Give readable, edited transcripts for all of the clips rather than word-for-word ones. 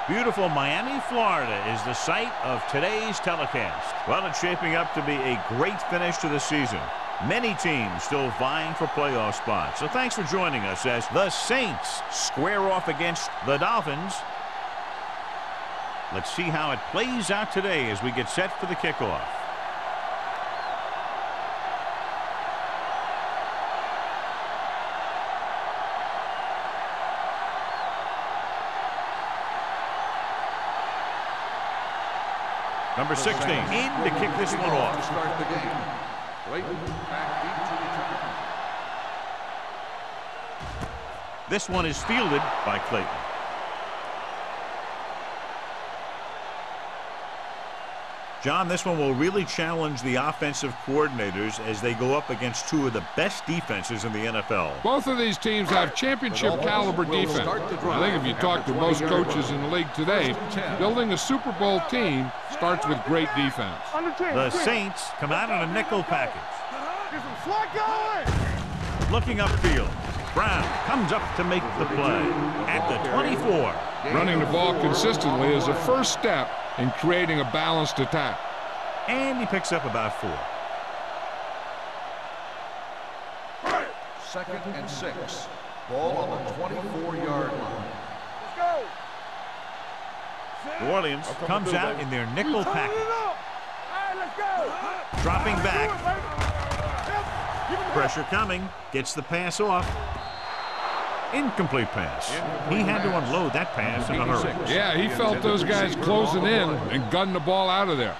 Beautiful Miami, Florida is the site of today's telecast. Well, it's shaping up to be a great finish to the season. Many teams still vying for playoff spots. So thanks for joining us as the Saints square off against the Dolphins. Let's see how it plays out today as we get set for the kickoff. Number 16 in to kick this one off. To start the game. Clayton back deep to return. This one is fielded by Clayton. John, this one will really challenge the offensive coordinators as they go up against two of the best defenses in the NFL. Both of these teams have championship caliber defense. I think if you talk to most coaches in the league today, building a Super Bowl team starts with great defense. The Saints come out in a nickel package. Looking upfield. Brown comes up to make the play at the 24. Running the ball consistently is a first step in creating a balanced attack. And he picks up about 4. 2nd and 6. Ball on the 24-yard line. Let's go. New Orleans comes out in their nickel package. Hey, let's go. Dropping back. Pressure coming. Gets the pass off. Incomplete pass. He had to unload that pass in a hurry. Yeah, he felt those guys closing in and gunned the ball out of there.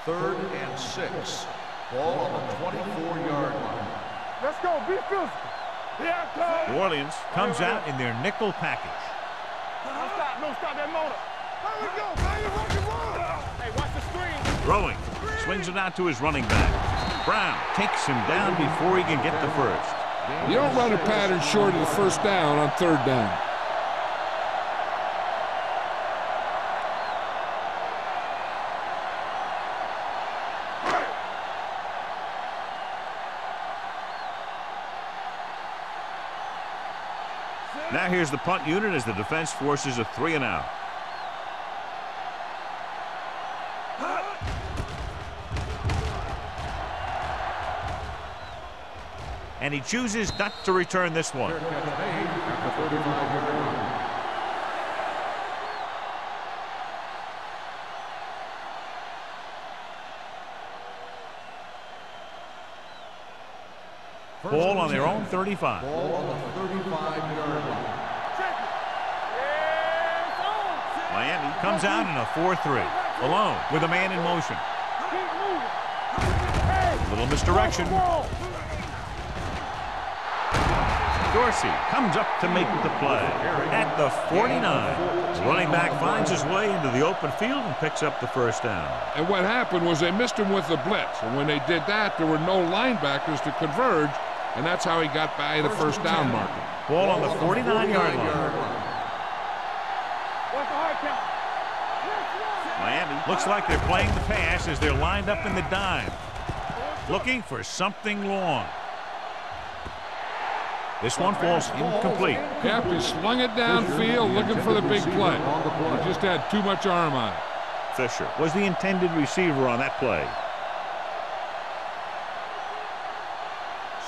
Third and 6. Ball on the 24-yard line. Let's go. Be physical. Here it comes. New Orleans comes out in their nickel package. No stop. No stop that motor. Here we go, baby. Rock and roll. Hey, watch the screen. Throwing. Swings it out to his running back. Brown takes him down before he can get the first. You don't run a pattern short of the first down on 3rd down. Now here's the punt unit as the defense forces a 3 and out. And he chooses not to return this one. Ball on their own 35. Ball on the 35-yard line. Miami comes out in a 4-3. Alone with a man in motion. Little misdirection. Dorsey comes up to make the play at the 49. The running back finds his way into the open field and picks up the first down. And what happened was they missed him with the blitz. And when they did that, there were no linebackers to converge, and that's how he got by the first down marker. Ball on the 49-yard line. Miami looks like they're playing the pass as they're lined up in the dime, looking for something long. This one falls incomplete. Yep, he slung it downfield looking for the big play. He just had too much arm on it. Fisher was the intended receiver on that play.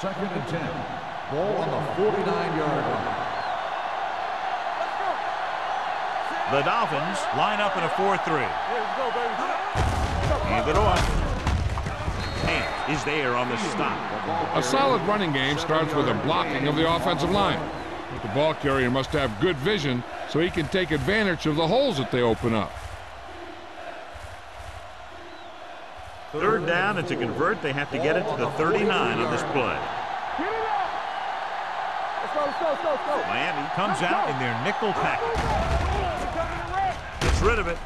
2nd and 10. Ball on the 49-yard line. The Dolphins line up in a 4-3. Hand it off. Hank is there on the stop. A solid running game starts with a blocking of the offensive line. The ball carrier must have good vision so he can take advantage of the holes that they open up. 3rd down, and to convert, they have to get it to the 39 on this play. Let's go. Miami comes out in their nickel package. Gets rid of it.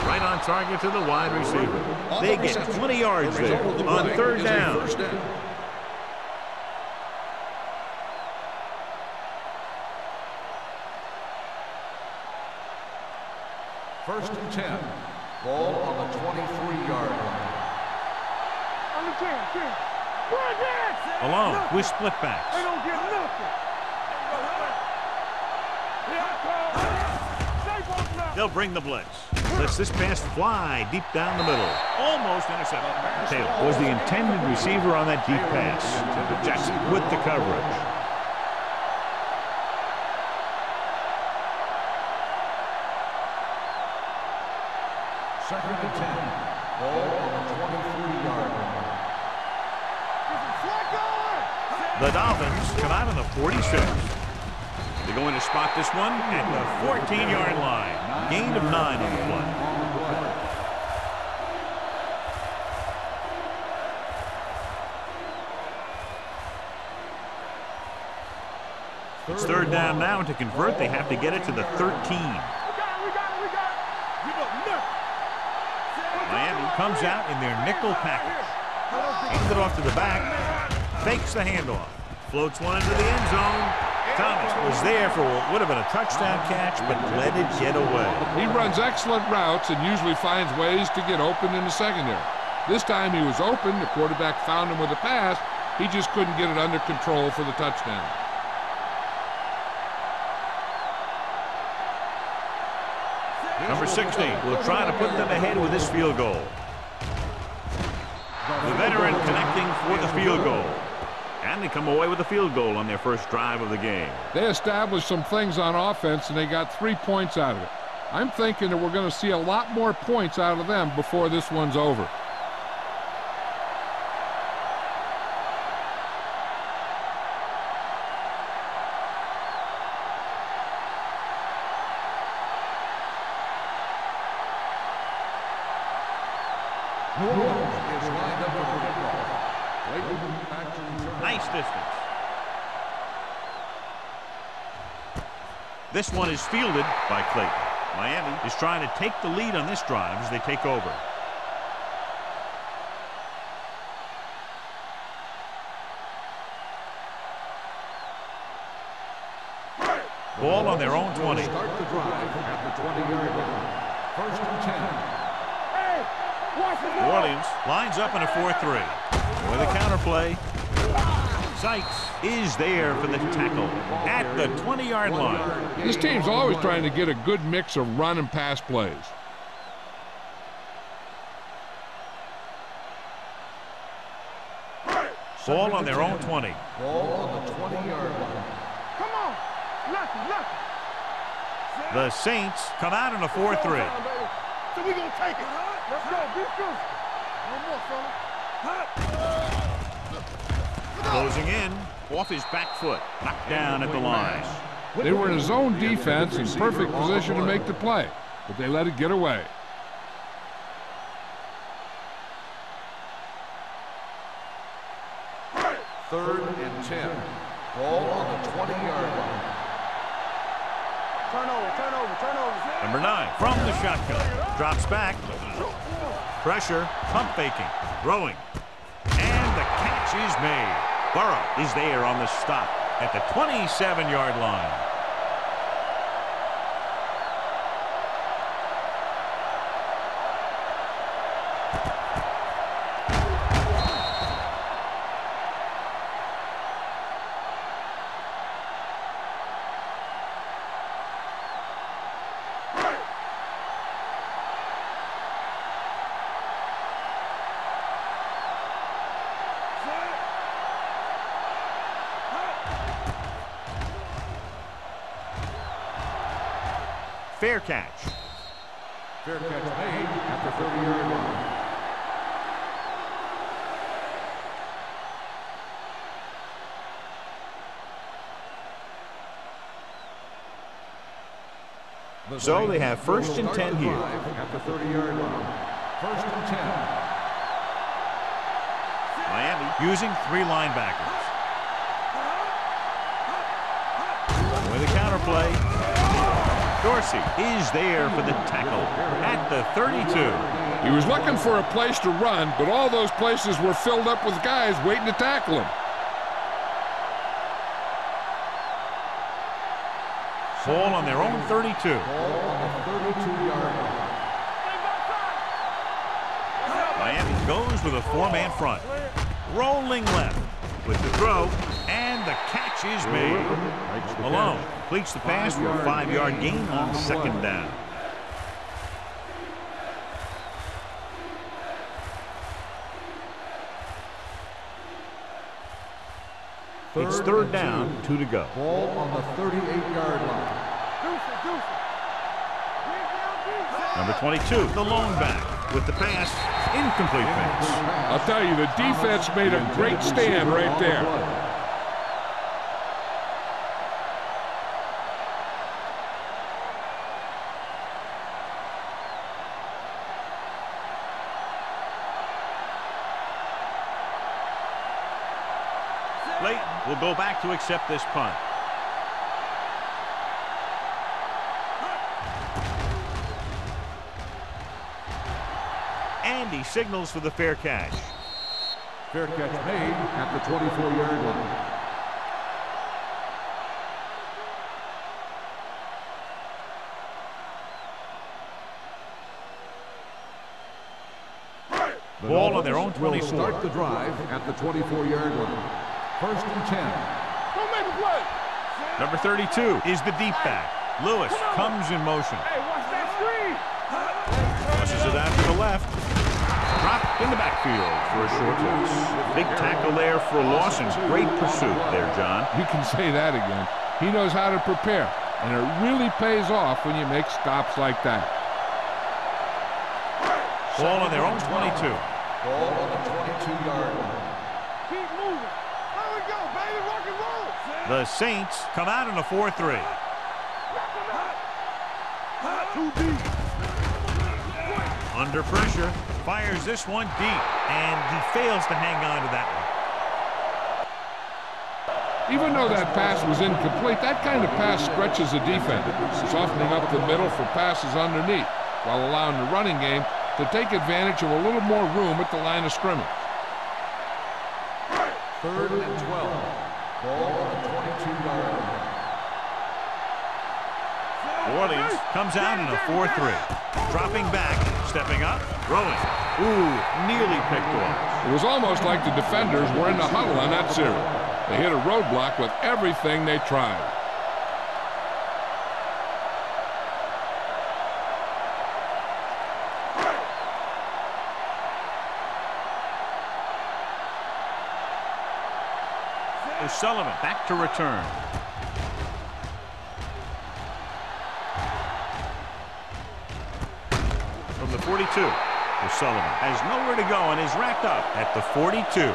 Right on target to the wide receiver. They get 20 yards there on 3rd down. First and 10. Ball on the 23-yard line. On the 10. Alone with split backs. They don't get nothing. They'll bring the blitz. Lets this pass fly deep down the middle. Almost intercepted. Taylor was the intended receiver on that deep pass. Jackson with the coverage. Second and 10. Ball on the 23-yard line. The Dolphins come out on the 46. They're going to spot this one at the 14-yard line. Gain of 9 on the play. It's third down now. To convert, they have to get it to the 13. Miami comes out in their nickel package. Hands it off to the back. Fakes the handoff. Floats one into the end zone. Thomas was there for what would have been a touchdown catch, but let it get away. He runs excellent routes and usually finds ways to get open in the secondary. This time he was open. The quarterback found him with a pass. He just couldn't get it under control for the touchdown. Number 16 will try to put them ahead with this field goal. The veteran connecting for the field goal. And they come away with a field goal on their first drive of the game. They established some things on offense, and they got 3 points out of it. I'm thinking that we're going to see a lot more points out of them before this one's over. Nice distance. This one is fielded by Clayton. Miami is trying to take the lead on this drive as they take over. Ball on their own 20. Start the drive at the 20-yard line. First and 10. New Orleans lines up in a 4-3. With a counterplay. Sykes is there for the tackle at the 20-yard line. This team's always trying to get a good mix of run and pass plays. Ball on their own 20. Ball on the 20-yard line. Come on. Lucky. The Saints come out in a 4-3. So we gonna take it. Let's go. Be good. No more, fella. Closing in off his back foot. Knocked down at the line. They were in a zone defense in perfect position to make the play, but they let it get away. Third and 10. Ball on the 20-yard line. Turnover. Number 9 from the shotgun. Drops back. Pressure. Pump faking. Throwing. And the catch is made. Burrow is there on the stop at the 27-yard line. Fair catch. Fair catch made at the 30-yard line. So they have first and 10 here. At the 30-yard line. First and 10. Miami using 3 linebackers. With a counterplay. Dorsey is there for the tackle at the 32. He was looking for a place to run, but all those places were filled up with guys waiting to tackle him. Ball on their own 32. Ball on the 32-yard line. Miami goes with a 4-man front. Rolling left with the throw, and the catch is made. Malone completes the pass for a 5-yard gain on second down. It's third down, 2 to go. Ball on the 38-yard line. Number 22, the lone back with the pass, incomplete pass. I'll tell you, the defense made a great stand right there. Layton will go back to accept this punt. And he signals for the fair catch. Fair catch made at the 24-yard line. Ball on their own 24. Start the drive at the 24-yard line. First and 10. Don't make a play. Number 32 is the deep back. Lewis comes in motion. Hey, watch that screen. Crosses it out to the left. Dropped in the backfield for a short loss. Big tackle there for Lawson. Great pursuit there, John. You can say that again. He knows how to prepare, and it really pays off when you make stops like that. Ball on their own 22. Ball on the 22-yard line. Keep moving. There we go, baby. Rock and roll. The Saints come out in a 4-3. Too deep. Under pressure, fires this one deep, and he fails to hang on to that one. Even though that pass was incomplete, that kind of pass stretches the defense, softening up the middle for passes underneath, while allowing the running game to take advantage of a little more room at the line of scrimmage. Third and 12. Ball on the 22-yard line. Orleans comes out in a 4-3. Dropping back, stepping up, throwing. Ooh, nearly picked off. It was almost like the defenders were in the huddle on that series. They hit a roadblock with everything they tried. Sullivan back to return. From the 42, Sullivan has nowhere to go and is racked up at the 42.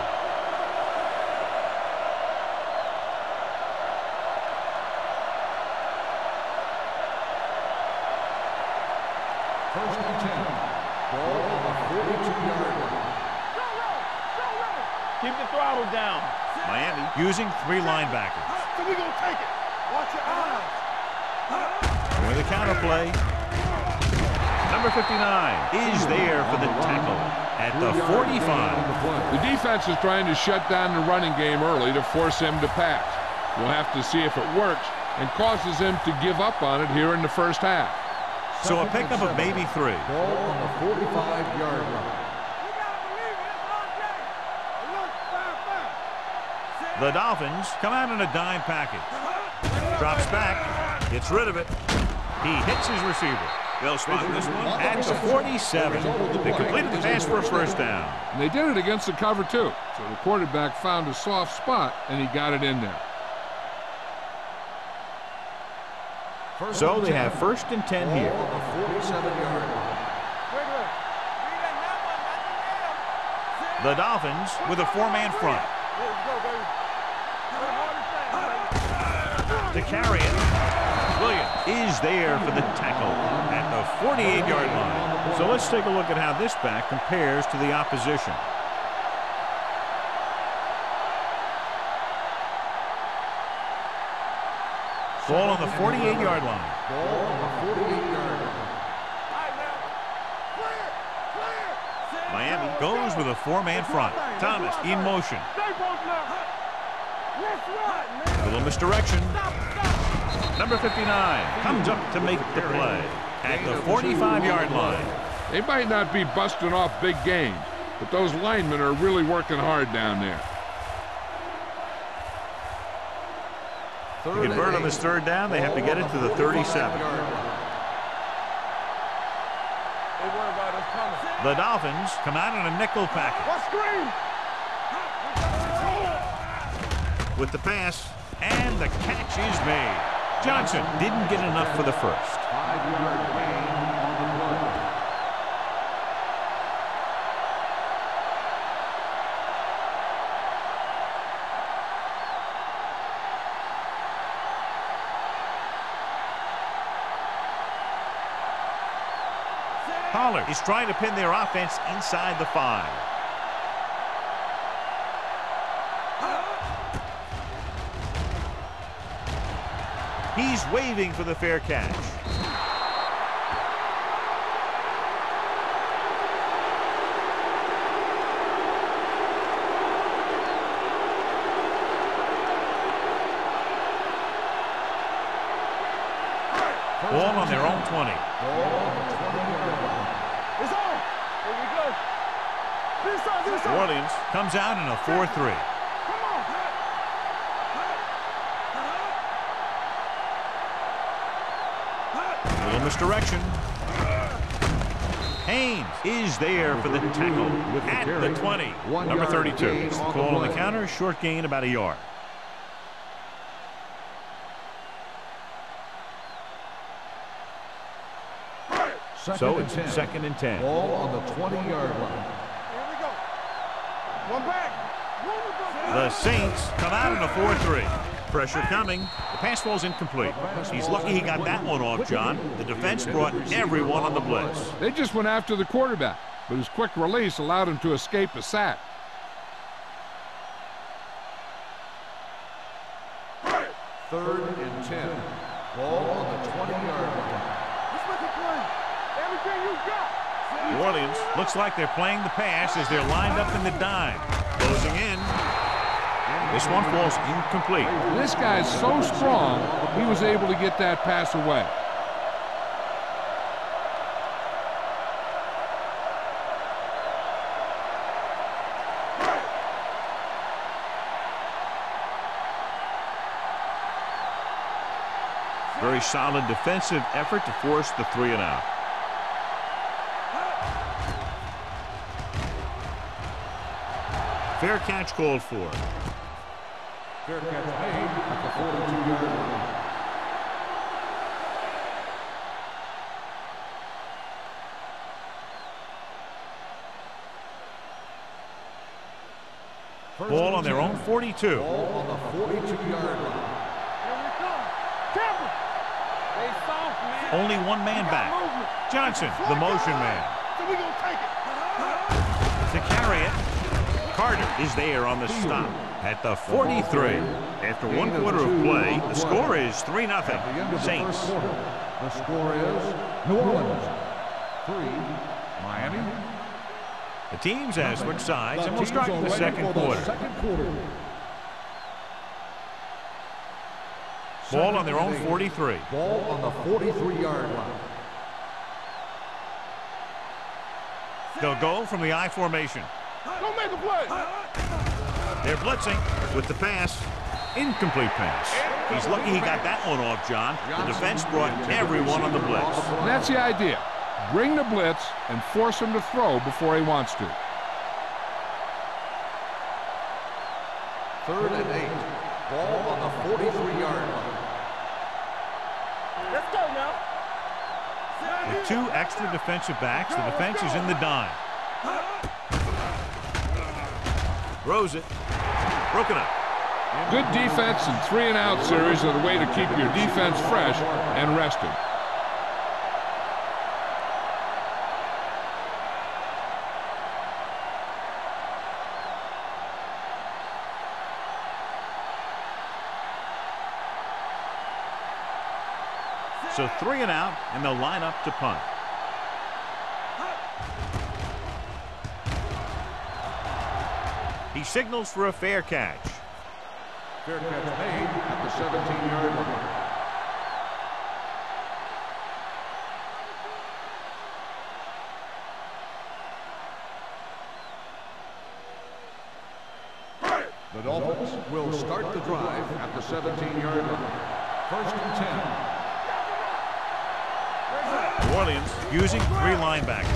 First and 10. Ball on the 42-yard line. Keep the throttle down. Miami using 3 linebackers. So we gonna take it. Watch your eyes. With a counter play. Number 59 is there for the tackle at the 45. The defense is trying to shut down the running game early to force him to pass. We'll have to see if it works and causes him to give up on it here in the first half. So a pickup of maybe 3. Ball on the 45-yard line. The Dolphins come out in a dime package. Drops back, gets rid of it. He hits his receiver. They'll spot this one at the 47. They completed the pass for a first down. And they did it against the cover, too. So the quarterback found a soft spot, and he got it in there. So they have first and 10 here. Ball on the 47-yard line. The Dolphins with a 4-man front. To carry it, Williams is there for the tackle at the 48-yard line. So let's take a look at how this back compares to the opposition. Ball on the 48-yard line. Ball on the 48-yard line. Miami goes with a 4-man front. Thomas in motion. A little misdirection. Number 59 comes up to make the play at the 45-yard line. They might not be busting off big gains, but those linemen are really working hard down there. To convert on this third down, they have to get it to the 37. The Dolphins come out in a nickel package. With the pass, and the catch is made. Johnson didn't get enough for the first. 5-yard gain on the play. Pollard is trying to pin their offense inside the 5. He's waving for the fair catch. Ball on their own 20. It's on. Here we go. This side, this New side. Orleans comes out in a 4-3. Come on. Little misdirection. Haynes is there for the tackle at the 20. Number 32. It's the call on the counter. Short gain about a yard. So it's 2nd and 10. Ball on the 20-yard line. Here we go. One back. The Saints come out in a 4-3. Pressure coming. The pass falls incomplete. He's lucky he got that one off, John. The defense brought everyone on the blitz. They just went after the quarterback, but his quick release allowed him to escape a sack. Third and 10. Ball on the 20-yard line. Let's make it play. Everything you got. New Orleans looks like they're playing the pass as they're lined up in the dime. Closing in. This one falls incomplete. This guy's so strong, he was able to get that pass away. Very solid defensive effort to force the 3-and-out. Fair catch called for. Fair catch made at the 42-yard line. Ball on their own 42. Ball on the 42-yard line. Here we come. Campbell. They soft, man. Only one man back. Johnson, the motion man. So we gonna take it. To carry it, Carter is there on the stop at the 43. After 1 quarter of play, the score is 3-0. At the end of the Saints. first quarter, the score is New Orleans 3, Miami. The teams have switched sides, and we'll start in the second quarter. Ball on their own 43. Ball on the 43-yard line. They'll go from the I formation. Don't make a play. They're blitzing with the pass. Incomplete pass. He's lucky he got that one off, John. The defense brought everyone on the blitz. And that's the idea. Bring the blitz and force him to throw before he wants to. 3rd and 8. Ball on the 43-yard line. Let's go now. With 2 extra defensive backs, the defense is in the dime. Throws it. Broken up. Good defense and 3-and-out series are the way to keep your defense fresh and rested. So 3-and-out, and they'll line up to punt. He signals for a fair catch. Fair catch made at the 17-yard line. The Dolphins will start the drive at the 17-yard line. 1st and 10. New Orleans using 3 linebackers.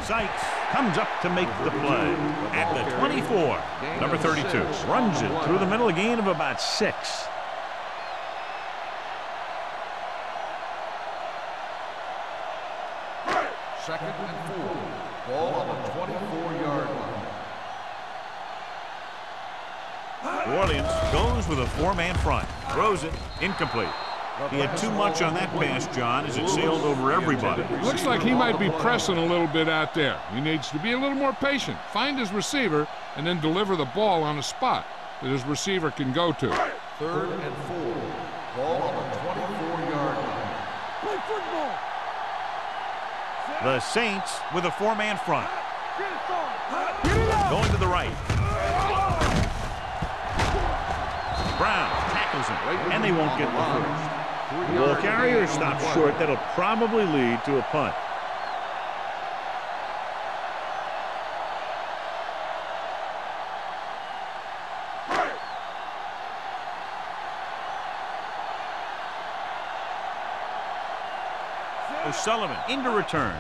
Sykes comes up to make the play at the 24. Number 32 runs it through the middle, a gain of about 6. Second and 4. Ball on the 24-yard line. New Orleans goes with a 4-man front. Throws it. Incomplete. He had too much on that pass, John, as it sailed over everybody. Looks like he might be pressing a little bit out there. He needs to be a little more patient, find his receiver, and then deliver the ball on a spot that his receiver can go to. 3rd and 4. Ball on the 24-yard line. Play football. The Saints with a 4-man front. Get it, son. Get it out. Going to the right. Brown tackles him, and they won't get the first. The ball carrier stops short. That'll probably lead to a punt. Sullivan into return.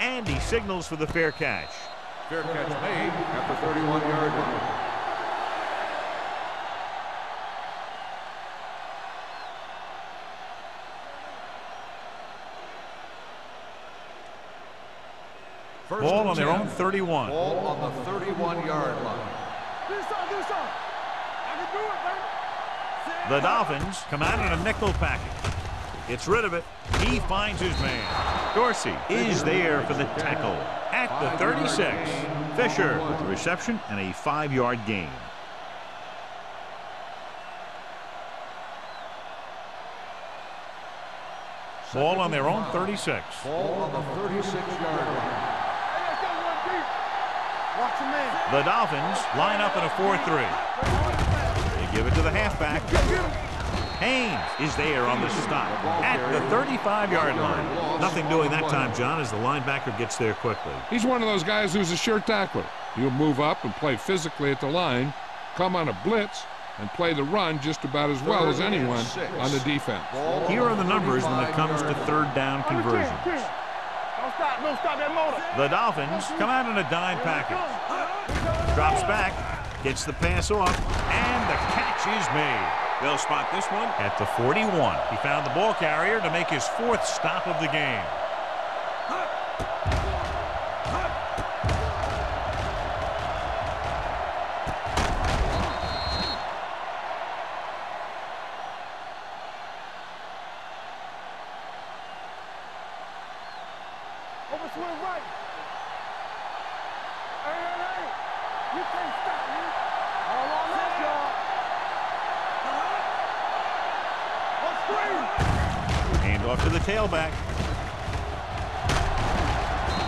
And he signals for the fair catch. Fair catch made at the 31-yard line. Ball on their own 31. Ball on the 31-yard line. Do something, do something. I can do it, baby. The Dolphins come out in a nickel package. Gets rid of it. He finds his man. Dorsey is there for the tackle at the 36. Fisher with the reception and a 5-yard gain. Ball on their own 36. Ball on the 36-yard line. Watch your man. The Dolphins line up in a 4-3. They give it to the halfback. Haynes is there on the stop at the 35-yard line. Nothing doing that time, John, as the linebacker gets there quickly. He's one of those guys who's a sure tackler. He'll move up and play physically at the line, come on a blitz, and play the run just about as well as anyone on the defense. Here are the numbers when it comes to 3rd down conversions. Don't stop that motor. The Dolphins come out in a dime package. Drops back, gets the pass off, and the catch is made. They'll spot this one at the 41. He found the ball carrier to make his 4th stop of the game. Over swing right. Hey. You can't stop me. All on that, y'all. Hand off to the tailback.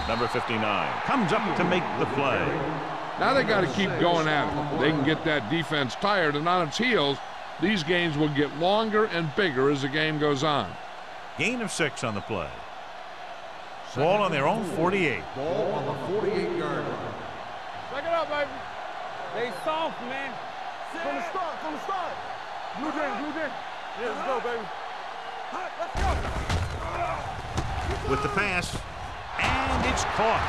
Number 59 comes up to make the play. Now they got to keep going at it. They can get that defense tired and on its heels. These games will get longer and bigger as the game goes on. Gain of 6 on the play. Ball on their own 48. Ball on the 48-yard line. Back it up, baby. They soft, man. From the start. Blue Jay. Yeah, let's go, baby. Let's go. With the pass, and it's caught.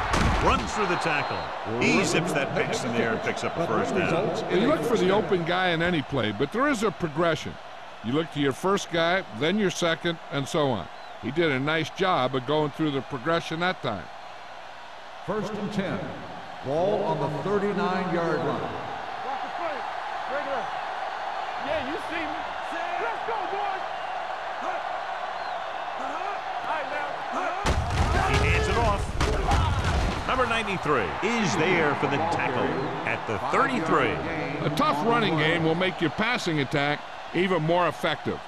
Runs through the tackle. He zips that pass in the air and picks up a 1st down. You look for the open guy in any play, but there is a progression. You look to your first guy, then your second, and so on. He did a nice job of going through the progression that time. 1st and 10. Ball on the 39-yard line. Watch the play. Regular. Yeah, you see me. Let's go, boys. All right, now. He hands it off. Number 93 is there for the tackle at the 33. A tough running game will make your passing attack even more effective.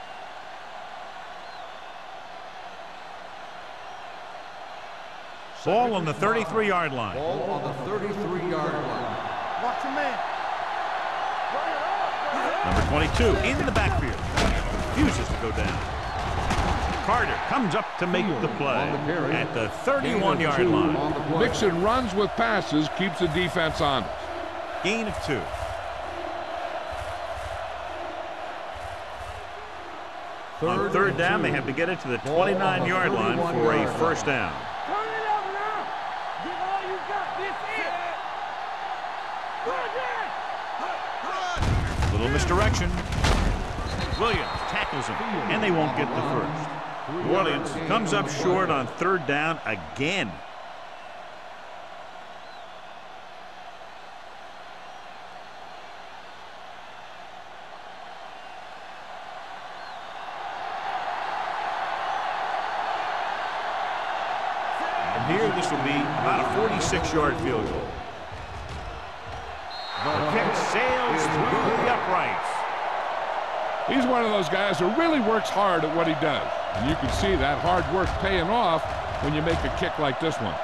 Ball on the 33-yard line. Ball on the 33-yard line. Watch your man. Number 22 in the backfield. Refuses to go down. Carter comes up to make the play at the 31-yard line. Mixing runs with passes keeps the defense honest. Gain of 2. On third down, they have to get it to the 29-yard line for a first down. Turn it up now. Give all you got. This it. Little misdirection. Williams tackles him, and they won't get the first. New Orleans comes up short on third down again. And here this will be about a 46-yard field goal. The kick sails through the uprights. He's one of those guys who really works hard at what he does. And you can see that hard work paying off when you make a kick like this one.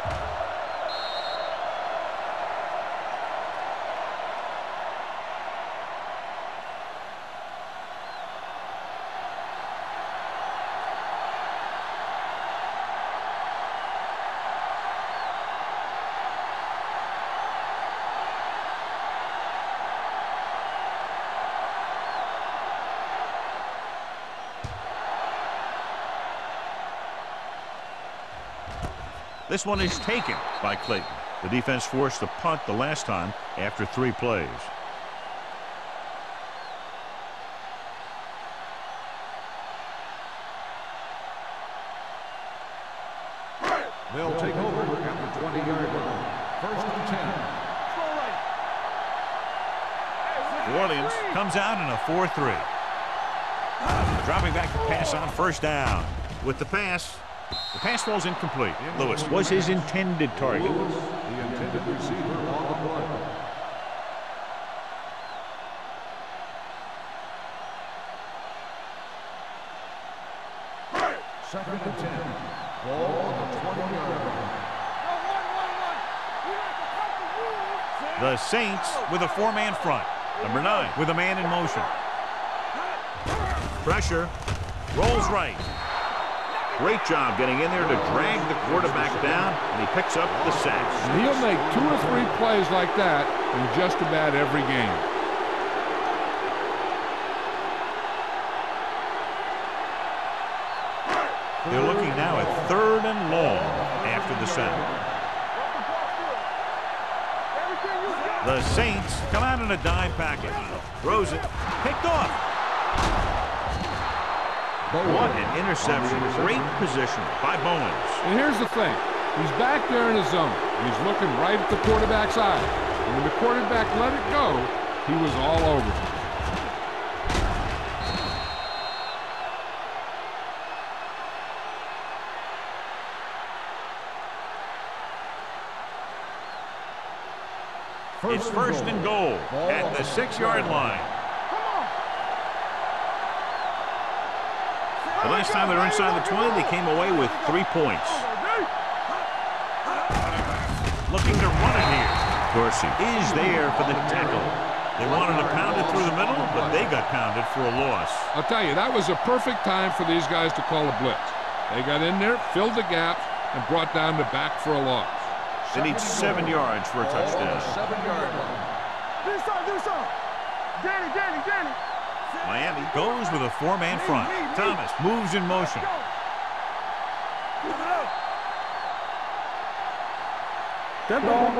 This one is taken by Clayton. The defense forced to punt the last time after 3 plays. They'll take over at the 20-yard line. First and 10. New Orleans comes out in a 4-3. Dropping back to pass on first down. With the pass falls incomplete. Lewis was his intended target. Lewis, the intended receiver on the play. Second and 10. Ball on the 20-yard line. The Saints with a 4-man front. Number 9 with a man in motion. Pressure. Rolls right. Great job getting in there to drag the quarterback down, and he picks up the sack. And he'll make 2 or 3 plays like that in just about every game. They're looking now at 3rd and long after the sack. The Saints come out in a dime package. Throws it. Picked off. What an interception. Great position by Bowens. And here's the thing. He's back there in his zone. He's looking right at the quarterback's eye. And when the quarterback let it go, he was all over him. It's first and goal at the 6-yard line. The last time they were inside the 20, they came away with 3 points. Looking to run it here. Dorsey is there for the tackle. They wanted to pound it through the middle, but they got pounded for a loss. I'll tell you, that was a perfect time for these guys to call a blitz. They got in there, filled the gaps, and brought down the back for a loss. They need 7 yards for a touchdown. 7-yard line. Do something. Danny. Miami goes with a 4-man front. Thomas moves in motion. Dead ball.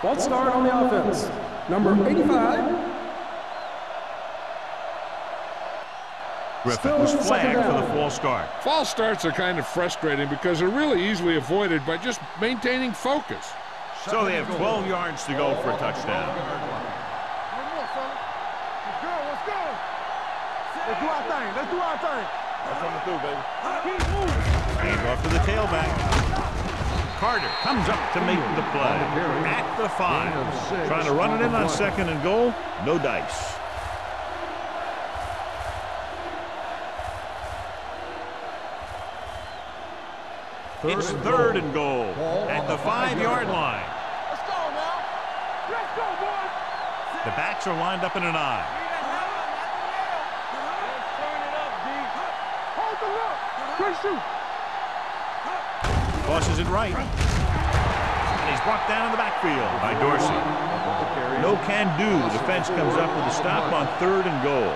False start on the offense. Number 85. Griffin was flagged for the false start. False starts are kind of frustrating because they're really easily avoided by just maintaining focus. So they have 12 yards to go for a touchdown. Let's do our thing. That's coming through, baby. Hand off to the tailback. Carter comes up to make the play at the 5. Trying to run it in on 2nd and goal. No dice. It's 3rd and goal at the 5-yard line. Let's go now. Let's go, boys. The backs are lined up in an I. Hold the look. Tosses it right. And he's brought down in the backfield by Dorsey. No can do. The defense comes up with a stop on 3rd and goal.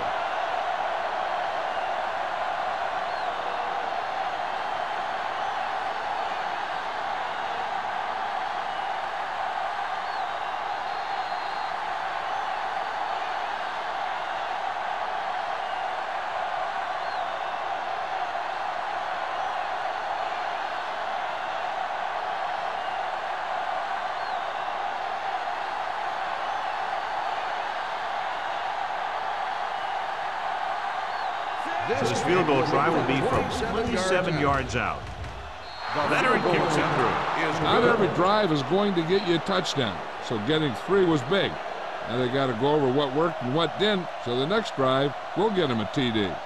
So this field goal try will be from 27 yards out. Veteran kicks it through. Not every drive is going to get you a touchdown, so getting 3 was big. Now they got to go over what worked and what didn't, so the next drive will get him a TD.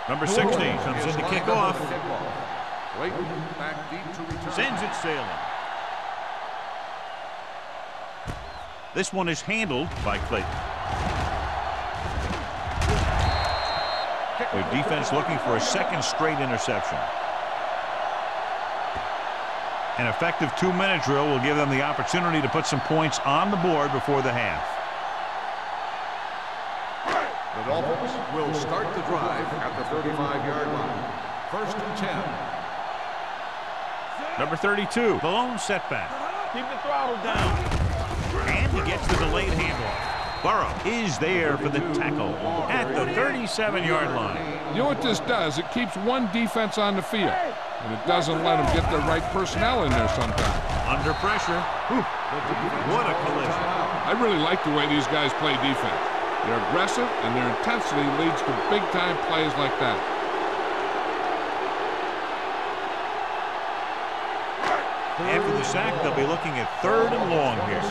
Number 60 comes in to kick off. Back deep to return. Sends it sailing. This one is handled by Clayton. Their defense looking for a 2nd straight interception. An effective 2-minute drill will give them the opportunity to put some points on the board before the half. The Dolphins will start the drive at the 35-yard line. 1st and 10. Number 32, the lone setback. Keep the throttle down. And he gets the delayed handoff. Burrow is there for the tackle at the 37-yard line. You know what this does? It keeps one defense on the field, and it doesn't let them get the right personnel in there sometimes. Under pressure. Whew. What a collision. I really like the way these guys play defense. They're aggressive, and their intensity leads to big-time plays like that. After the sack, they'll be looking at 3rd and long here.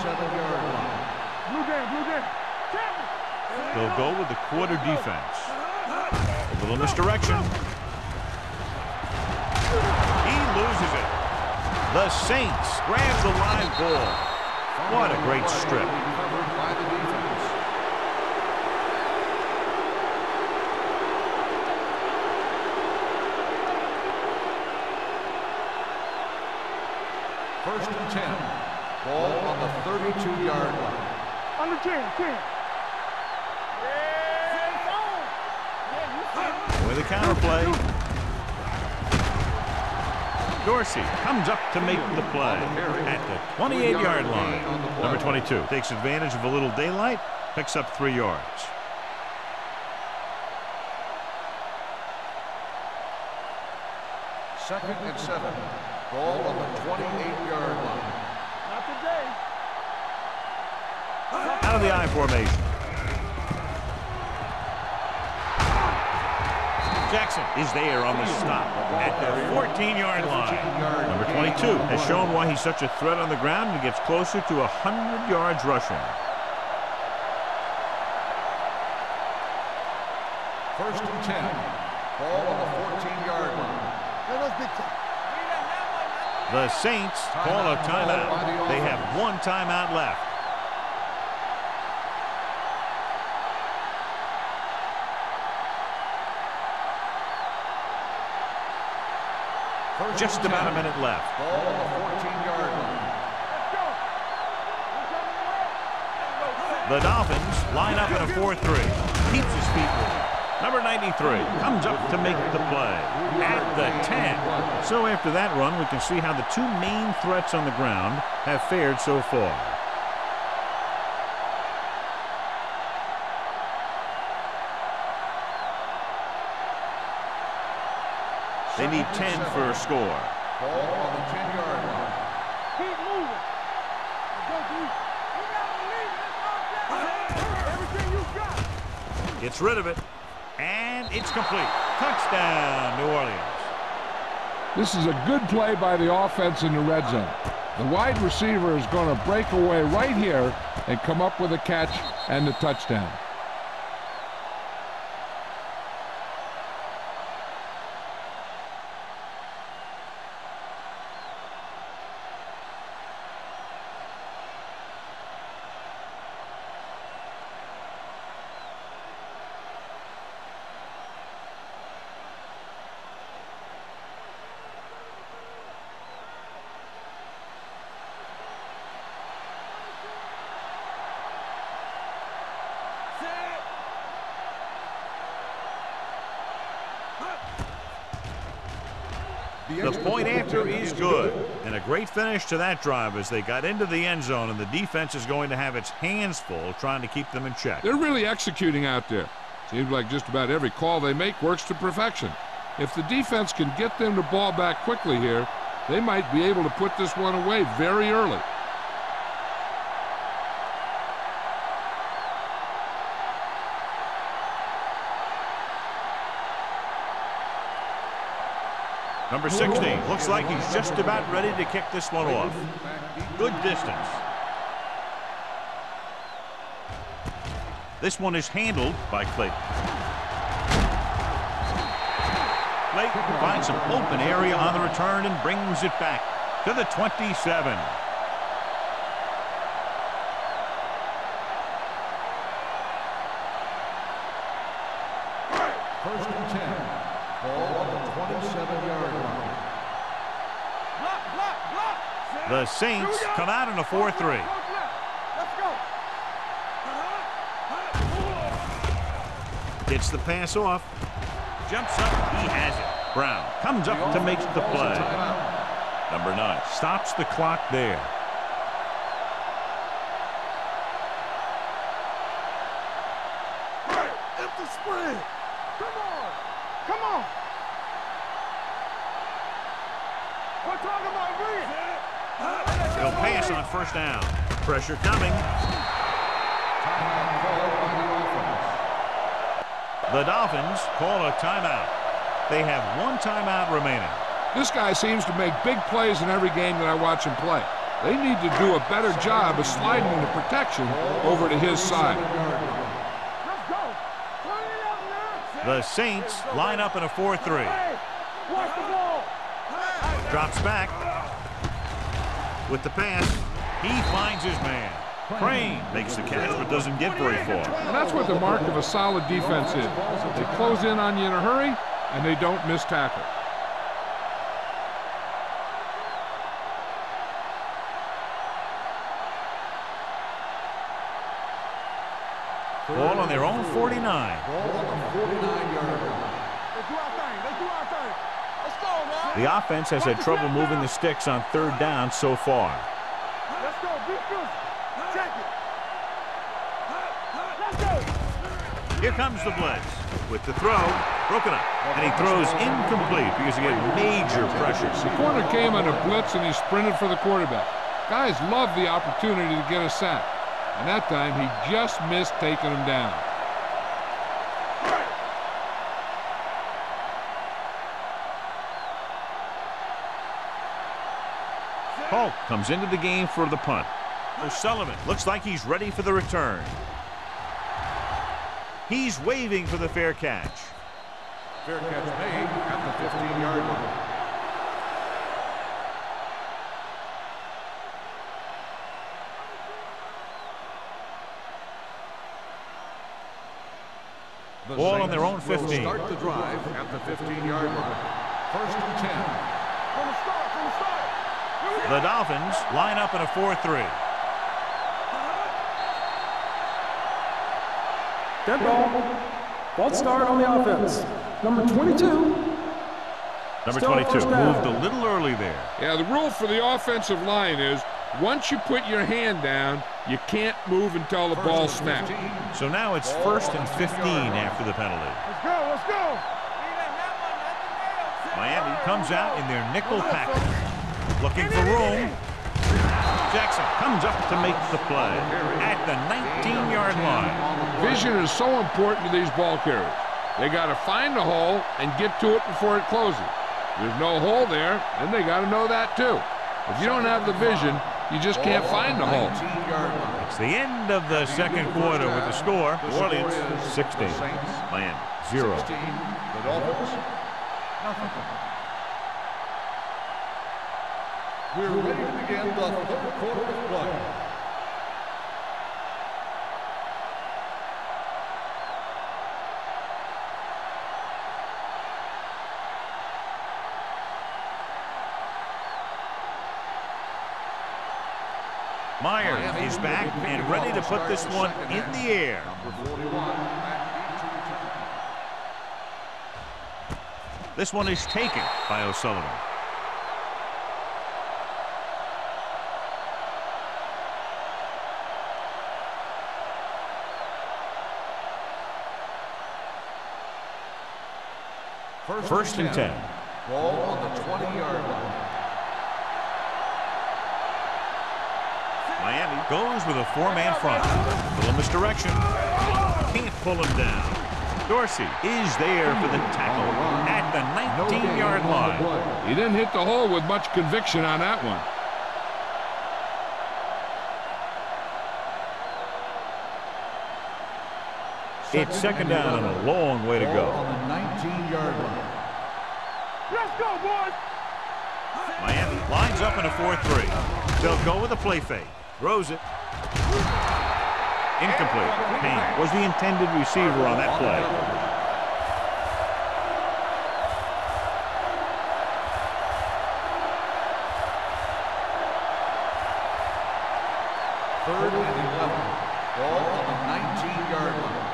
They'll go with the quarter defense. A little misdirection. He loses it. The Saints grab the live ball. What a great strip. First and 10. Ball on the 32-yard line. Under 10. With a counterplay. Dorsey comes up to make the play at the 28-yard line. Number 22 takes advantage of a little daylight, picks up 3 yards. Second and 7. Ball on the 28-yard line. Not today. Out of the I formation. Jackson is there on the stop at the 14-yard line. Number 22 has shown why he's such a threat on the ground and gets closer to 100 yards rushing. First and 10. Ball on the 14-yard line. The Saints call a timeout. They have 1 timeout left. Just about a minute left. Ball on the 14-yard line. The Dolphins line up in a 4-3. Keeps his feet moving. Number 93 comes up to make the play at the 10. So after that run, we can see how the 2 main threats on the ground have fared so far. They need 10 for a score. Ball on the 10-yard line. Keep moving. Everything you got. Gets rid of it. And it's complete. Touchdown, New Orleans. This is a good play by the offense in the red zone. The wide receiver is going to break away right here and come up with a catch and the touchdown. The point after is good. And a great finish to that drive as they got into the end zone, and the defense is going to have its hands full trying to keep them in check. They're really executing out there. Seems like just about every call they make works to perfection. If the defense can get them the ball back quickly here, they might be able to put this one away very early. Number 16 looks like he's just about ready to kick this one off. Good distance. This one is handled by Clayton. Clayton finds some open area on the return and brings it back to the 27. First and 10. Ball on the 27-yard line. The Saints come out in a 4-3. Gets the pass off. Jumps up. He has it. Brown comes up to make the play. Number 9 stops the clock there. Empty spread. Come on. Come on. We're talking about read. He'll pass on first down. Pressure coming. Timeout called by the offense. The Dolphins call a timeout. They have one timeout remaining. This guy seems to make big plays in every game that I watch him play. They need to do a better job of sliding the protection over to his side. Let's go. Turn it up now. The Saints line up in a 4-3. Hey, watch the ball. Drops back. With the pass, he finds his man. Crane makes the catch but doesn't get very far. And that's what the mark of a solid defense is. They close in on you in a hurry, and they don't miss tackle. Ball on their own 49. Ball on the 49-yard line. Let's do our thing. Let's do our thing. Let's go now. The offense has had trouble moving the sticks on third down so far. Let's go. Be good. Check it. Let's go. Here comes the blitz. With the throw, broken up. And he throws incomplete because he got major pressure. The corner came on a blitz, and he sprinted for the quarterback. Guys love the opportunity to get a sack. And that time, he just missed taking him down. Polk comes into the game for the punt. O'Sullivan looks like he's ready for the return. He's waving for the fair catch. Fair catch made at the 15-yard line. Ball on their own 15. Start the drive at the 15-yard line. First and 10. From the start. From the start. The Dolphins line up in a 4-3. Dead ball. False start on the offense. Number 22. Number Still 22 first down. moved a little early there. Yeah, the rule for the offensive line is once you put your hand down, you can't move until the ball snaps. So now it's first and 15 after the penalty. Let's go. Let's go. Miami comes out in their nickel package. Looking for room. Jackson comes up to make the play at the 19-yard line. Vision is so important to these ball carriers. They got to find the hole and get to it before it closes. There's no hole there, and they got to know that too. If you don't have the vision, you just can't find the hole. It's the end of the second quarter with the score. New Orleans 16, Miami 0. The Dolphins, nothing. We're ready to begin the third quarter of play. Myers is back and ready to put this one in the air. Number 41. This one is taken by O'Sullivan. First and 10. Ball on the 20-yard line. Miami goes with a four-man front. Little misdirection. Can't pull him down. Dorsey is there for the tackle at the 19-yard line. He didn't hit the hole with much conviction on that one. It's second down and a long way to go. On the 19-yard line. Let's go, boys. Miami lines up in a 4-3. They'll go with a play fake. Throws it. Incomplete. Payne was the intended receiver on that play. Third and 11. Ball on the 19-yard line.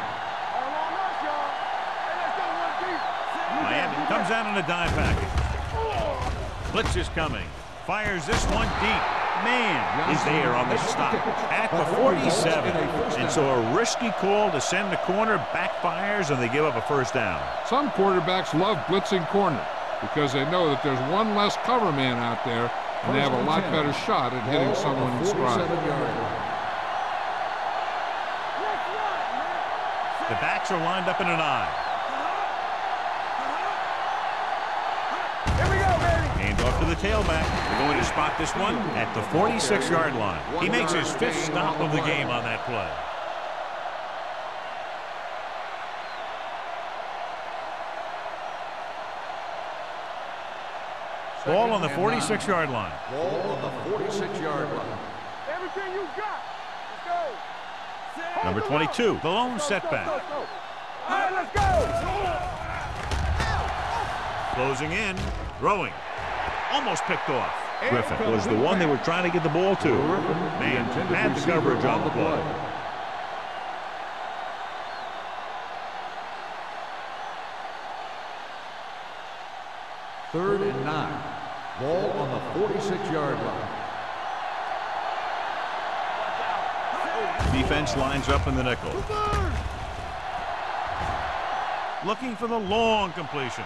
Miami comes out in a dime package. Blitz is coming. Fires this one deep. Man is there on the stop at the 47. And so a risky call to send the corner backfires, and they give up a first down. Some quarterbacks love blitzing corner because they know that there's one less cover man out there, and they have a lot better shot at hitting someone in stride. The backs are lined up in an I. Off to the tailback. They're going to spot this one at the 46-yard line. He makes his fifth stop of the game on that play. Ball on the 46-yard line. Ball on the 46-yard line. Everything you got. Let's go. Number 22, the lone setback. All right, let's go. Closing in, throwing. Almost picked off. Griffin was the one they were trying to get the ball to. Man had the coverage on the play. Third and 9. Ball on the 46-yard line. Defense lines up in the nickel. Looking for the long completion.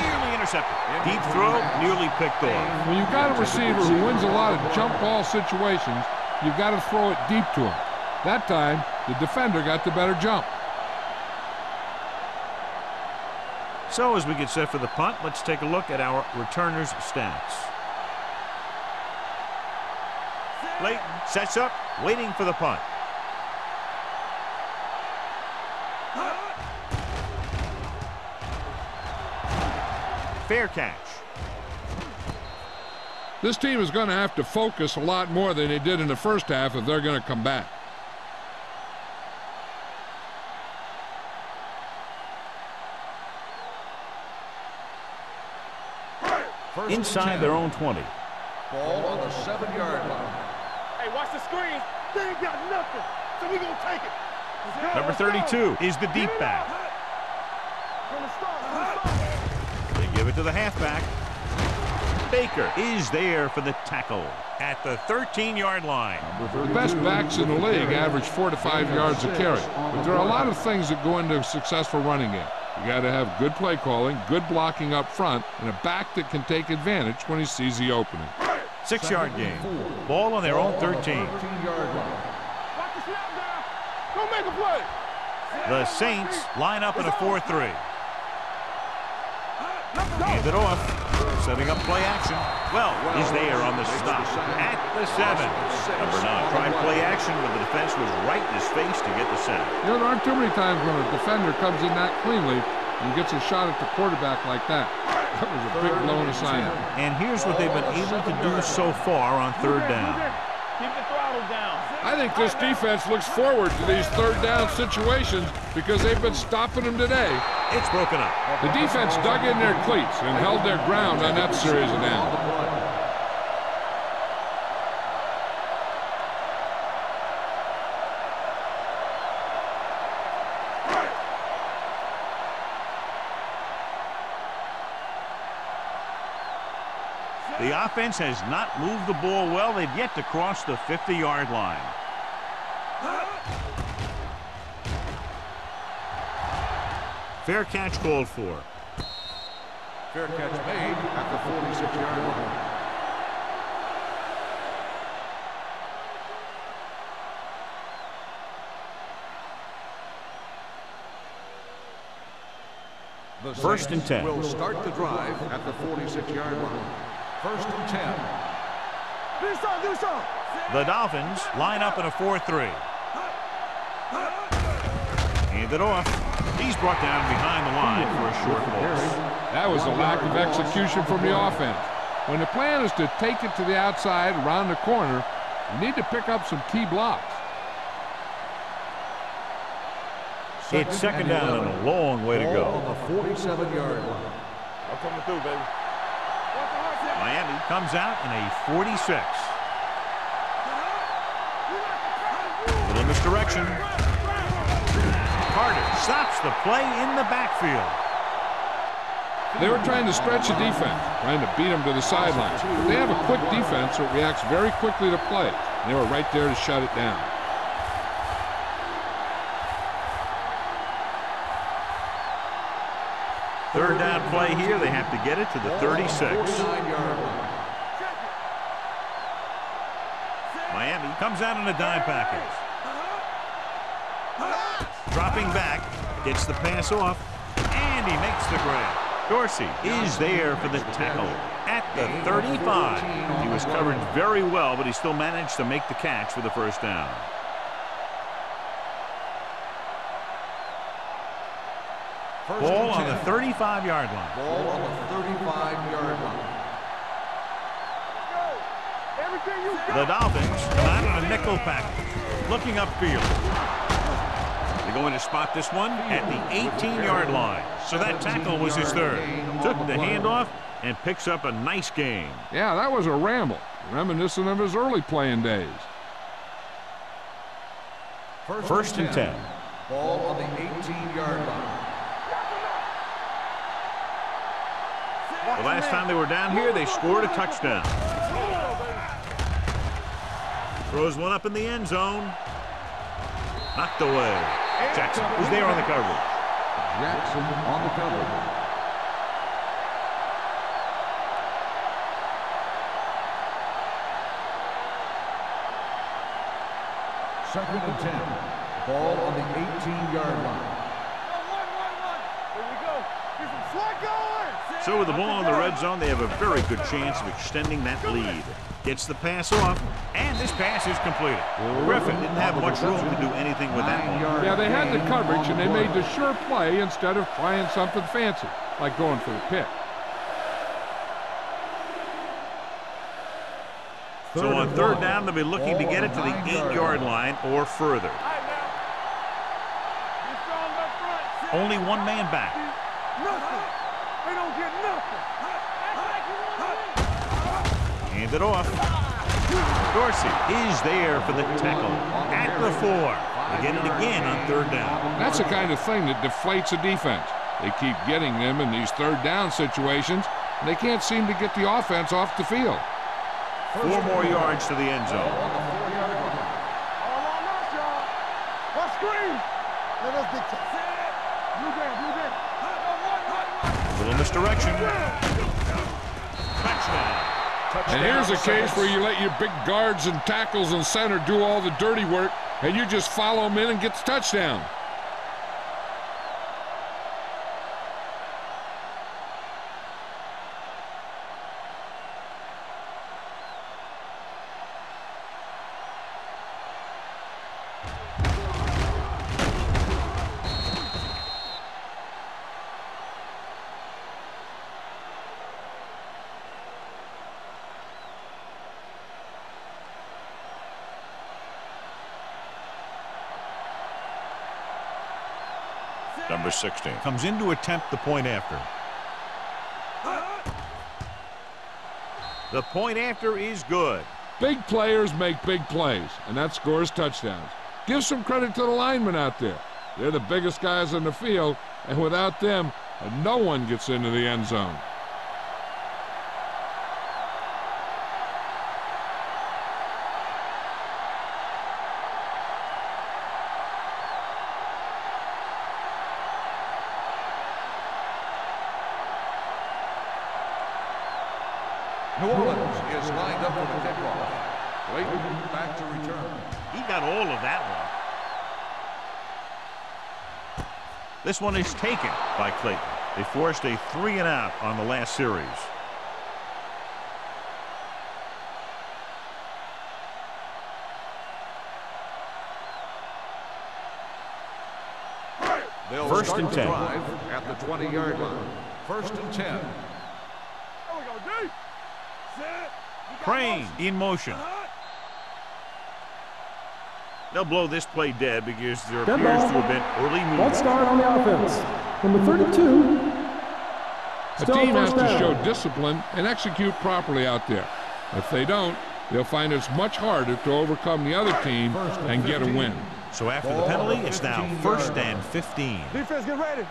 Nearly intercepted. Deep throw, nearly picked off. When you've got a receiver who wins a lot of jump ball situations, you've got to throw it deep to him. That time, the defender got the better jump. So as we get set for the punt, let's take a look at our returners' stats. Layton sets up, waiting for the punt. Fair catch. This team is going to have to focus a lot more than they did in the first half if they're going to come back. Inside their own 20. Ball on the 7-yard line. Hey, watch the screen. They ain't got nothing, so we gonna take it. Number 32 is the deep back. They give it to the halfback. Baker is there for the tackle at the 13-yard line. The best backs in the league average 4 to 5 yards a carry, but there are a lot of things that go into a successful running game. You got to have good play calling, good blocking up front, and a back that can take advantage when he sees the opening. 6-yard gain. Ball on their own 13. Watch the snap down. Go make a play. The Saints line up in a 4-3. Hand it off. Setting up play action. Well, he's there on the stop at the 7. Number 9 tried play action, but the defense was right in his face to get the sack. You know, there aren't too many times when a defender comes in that cleanly and gets a shot at the quarterback like that. That was a big blown assignment. And here's what they've been able to do so far on third down. Keep the throttle down. I think this defense looks forward to these third down situations because they've been stopping them today. It's broken up. The defense dug in their cleats and held their ground on that series of downs. The offense has not moved the ball well. They've yet to cross the 50-yard line. Fair catch called for. Fair catch made at the 46-yard line. The First and 10. Will start the drive at the 46-yard line. First and 10. The Dolphins line up in a 4-3. Hand it off. He's brought down behind the line for a short loss. That was a lack of execution from the offense. When the plan is to take it to the outside around the corner, you need to pick up some key blocks. It's second down and a long way to go. On the 47-yard line. I'm coming through, baby. Miami comes out in a 46. Little misdirection. Carter stops the play in the backfield. They were trying to stretch the defense, trying to beat them to the sidelines. They have a quick defense that reacts very quickly to play. They were right there to shut it down. Third down play here. They have to get it to the 36. 49-yard line. Miami comes out in a dime package. Dropping back, gets the pass off, and he makes the grab. Dorsey is there for the tackle at the 35. He was covered very well, but he still managed to make the catch for the first down. Ball on the 35-yard line. Ball on the 35-yard line. The Dolphins come out in a nickel package, looking upfield. They're going to spot this one at the 18-yard line. So that tackle was his third. Took the handoff and picks up a nice gain. Yeah, that was a ramble, reminiscent of his early playing days. First and 10. Ball on the 18-yard line. The last time they were down here, they scored a touchdown. Throws one up in the end zone. Knocked away. Jackson was there on the coverage. Jackson on the coverage. Second and 10. Ball on the 18-yard line. So with the ball in the red zone, they have a very good chance of extending that lead. Gets the pass off, and this pass is completed. Griffin didn't have much room to do anything with that one. Yeah, they had the coverage, and they made the sure play instead of trying something fancy, like going for the pick. So on third down, they'll be looking to get it to the 8-yard line or further. Only one man back. Hand it off. Dorsey is there for the tackle at the 4. They get it again on third down. That's the kind of thing that deflates a defense. They keep getting them in these third down situations, and they can't seem to get the offense off the field. 4 more yards to the end zone. Little misdirection. Touchdown. And here's a case where you let your big guards and tackles and center do all the dirty work, and you just follow them in and get the touchdown. Number 16 comes in to attempt the point after. The point after is good. Big players make big plays, and that scores touchdowns. Give some credit to the linemen out there. They're the biggest guys on the field, and without them, no one gets into the end zone. New Orleans is lined up for the kickoff. Clayton back to return. He got all of that one. This one is taken by Clayton. They forced a 3-and-out on the last series. They'll First start and the 10. drive at the 20-yard line. First and 10. There we go, D. Set. Crane in motion. They'll blow this play dead because there Dead appears ball. to have been early False movement. start on the offense. Number 32. A Still team has first to down. show discipline and execute properly out there. If they don't, they'll find it's much harder to overcome the other team and get a win. So after the penalty, it's now first and 15. Defense, get ready.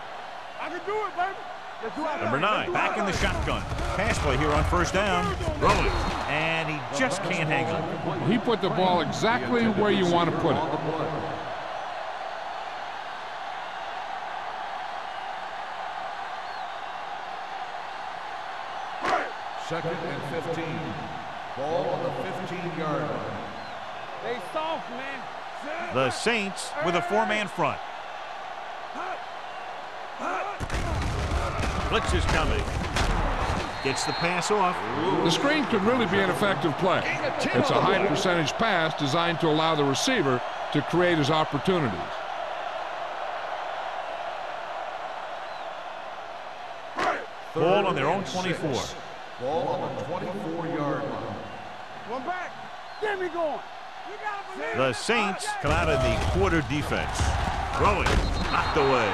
I can do it, baby. Let's do it. Number 9, back in the shotgun. Pass play here on first down. Throwing. And he just can't hang on. He put the ball exactly where you want to put it. Second and 15. Ball on the 15-yard line. They soft, man. The Saints with a 4-man front. Blitz is coming. Gets the pass off. The screen could really be an effective play. It's a high percentage pass designed to allow the receiver to create his opportunities. Ball on their own 24. Ball on the 24-yard line. One back. Get me going. You gotta believe The Saints come out of the quarter defense. Throwing. Knocked away.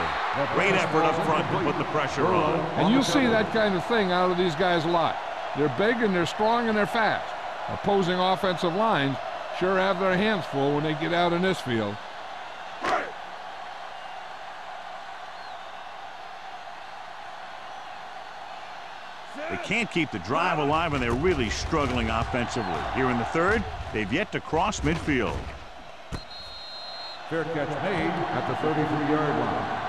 Great effort up front to put the pressure on. And you'll see that kind of thing out of these guys a lot. They're big and they're strong and they're fast. Opposing offensive lines sure have their hands full when they get out in this field. They can't keep the drive alive, and they're really struggling offensively. Here in the third, they've yet to cross midfield. Fair catch made at the 33-yard line.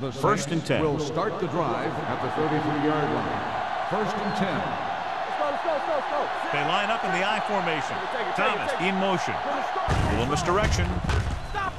The First and Saints 10. will start the drive at the 33-yard line. First and 10. Let's go. They line up in the I formation. Take it. Thomas in motion. From the start. Little misdirection. Stop him.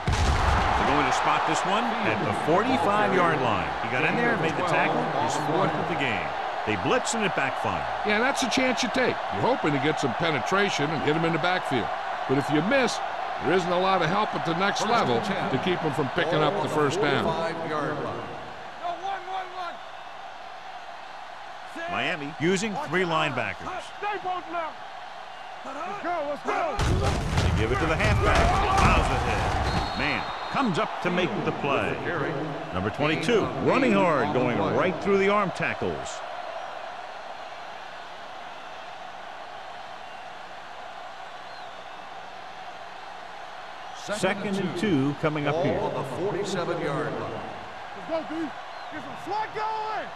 They're going to spot this one at the 45-yard line. He got in there and made the tackle. His 4th of the game. They blitz and it backfired. Yeah, that's a chance you take. You're hoping to get some penetration and hit him in the backfield. But if you miss, there isn't a lot of help at the next level to keep him from picking up the first down. 45-yard line. No, one. Miami using 3 linebackers. Stay both now. Let's go. They give it to the halfback. Fouls ahead. Man comes up to make the play. Number 22, running hard, going right through the arm tackles. Second and 2 coming up here. Ball on the 47-yard line. Let's go, D. Get some slot going.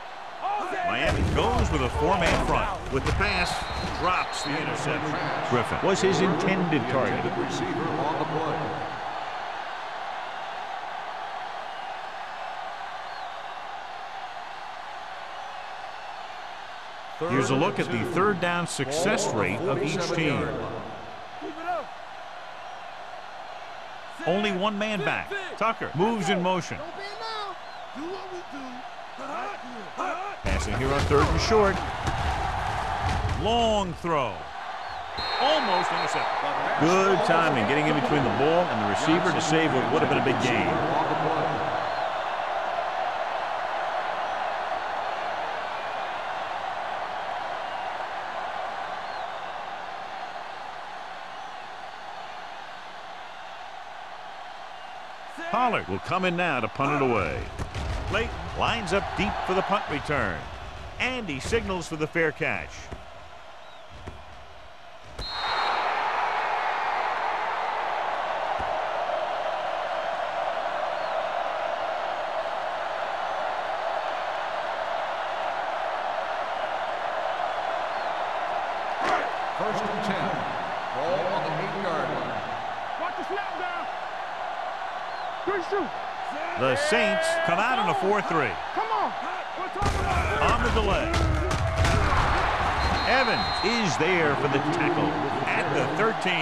Miami goes with a 4-man front. With the pass, drops the interception. Griffin was his intended target. Intended receiver on the play. Here's a look at the third down success rate of each team. Keep it up. Only 1 man back. Tucker moves in motion. Don't be now. Do what we do. Passing here on 3rd and short. Long throw. Almost intercepted. Good timing getting in between the ball and the receiver to save what would have been a big gain. On the play. Pollard will come in now to punt it away. Clayton lines up deep for the punt return. And he signals for the fair catch. First and 10. Ball on the 8-yard line. Got the snap down. Good shoot. The Saints come out in a 4-3. Come on. We're talking about On the delay. Evans is there for the tackle at the 13.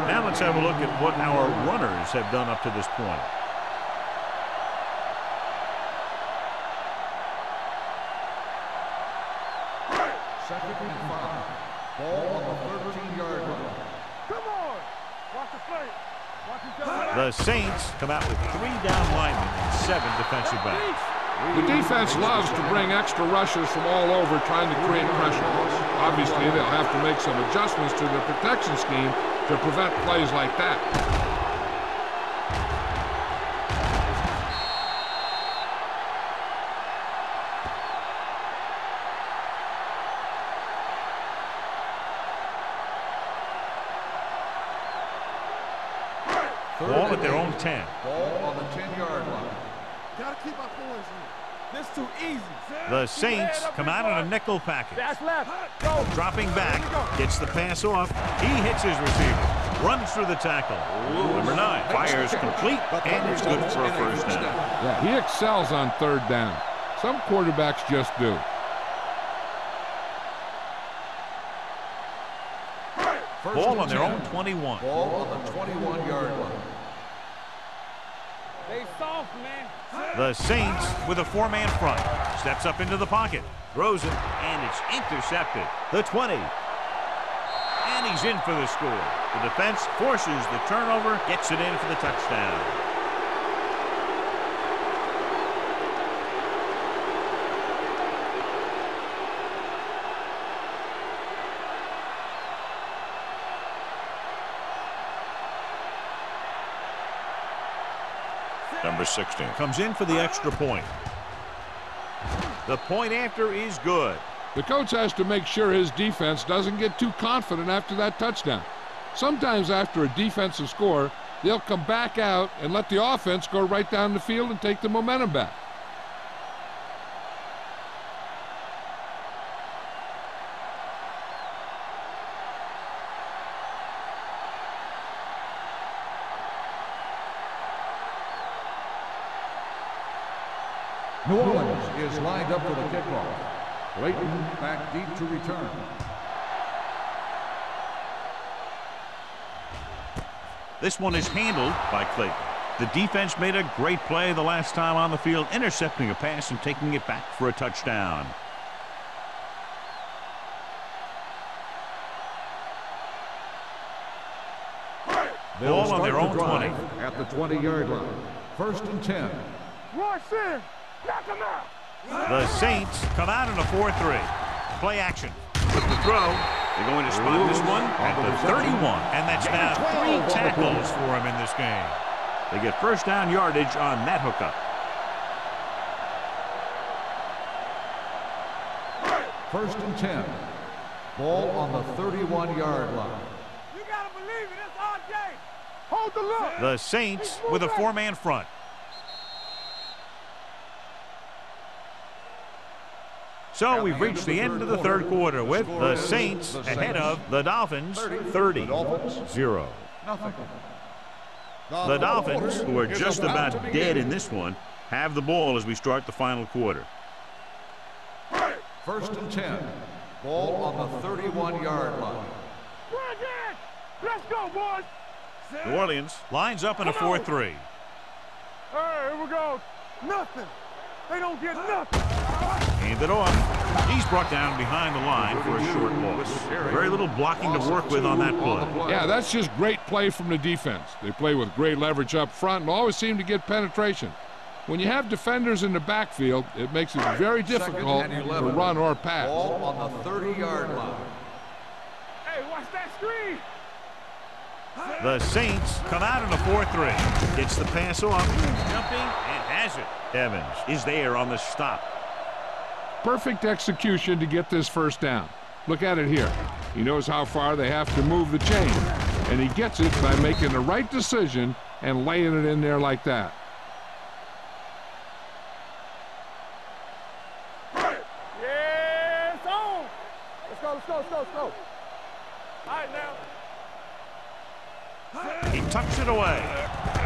Now let's have a look at what our runners have done up to this point. Second and 5. Ball on the 13-yard line. Come on. Watch the play. Watch each other. The Saints come out with 3 down linemen and 7 defensive backs. The defense loves to bring extra rushers from all over trying to create pressure. Obviously, they'll have to make some adjustments to their protection scheme to prevent plays like that. Ball at their own 10. Ball on the 10-yard line. Gotta keep our points in. This too easy. The Saints come out in a nickel package. Dash left. Go. Dropping back, gets the pass off. He hits his receiver. Runs through the tackle. Number 9 fires complete, and it's good for a first down. Yeah, he excels on third down. Some quarterbacks just do. Ball on their own 21. Ball on the 21-yard line. They soft, man. The Saints with a 4-man front. Steps up into the pocket. Throws it, and it's intercepted. The 20. And he's in for the score. The defense forces the turnover, gets it in for the touchdown. Number 16 comes in for the extra point. The point after is good. The coach has to make sure his defense doesn't get too confident after that touchdown. Sometimes after a defensive score, they'll come back out and let the offense go right down the field and take the momentum back. New Orleans is lined up for the kickoff. Layton back deep to return. This one is handled by Clayton. The defense made a great play the last time on the field, intercepting a pass and taking it back for a touchdown. Ball on their own 20. At the 20-yard line. First and 10. Rush in. Knock him out. The Saints come out in a 4-3. Play action. With the throw, they're going to spot this one at the 31. And that's now 3 tackles for him in this game. They get first down yardage on that hookup. First and 10. Ball on the 31-yard line. You gotta believe it. It's RJ. Hold the look. The Saints with a 4-man front. So we've reached the end of the third quarter with the Saints ahead of the Dolphins 30-0. The Dolphins, who are just about dead in this one, have the ball as we start the final quarter. First and 10. Ball on the 31-yard line. Let's go, boys. New Orleans lines up in a 4-3. Hey, here we go. Nothing. They don't get nothing. Hand it off. He's brought down behind the line for a short loss. Very little blocking to work with on that play. Yeah, that's just great play from the defense. They play with great leverage up front and always seem to get penetration. When you have defenders in the backfield, it makes it very difficult to run or pass. Ball on the 30-yard line. Hey, watch that screen. The Saints come out in a 4-3. Gets the pass off. Jumping and has it. Evans is there on the stop. Perfect execution to get this first down. Look at it here. He knows how far they have to move the chain, and he gets it by making the right decision and laying it in there like that. Yeah, it's on. Let's go, let's go, let's go, let's go. All right, now. He tucks it away.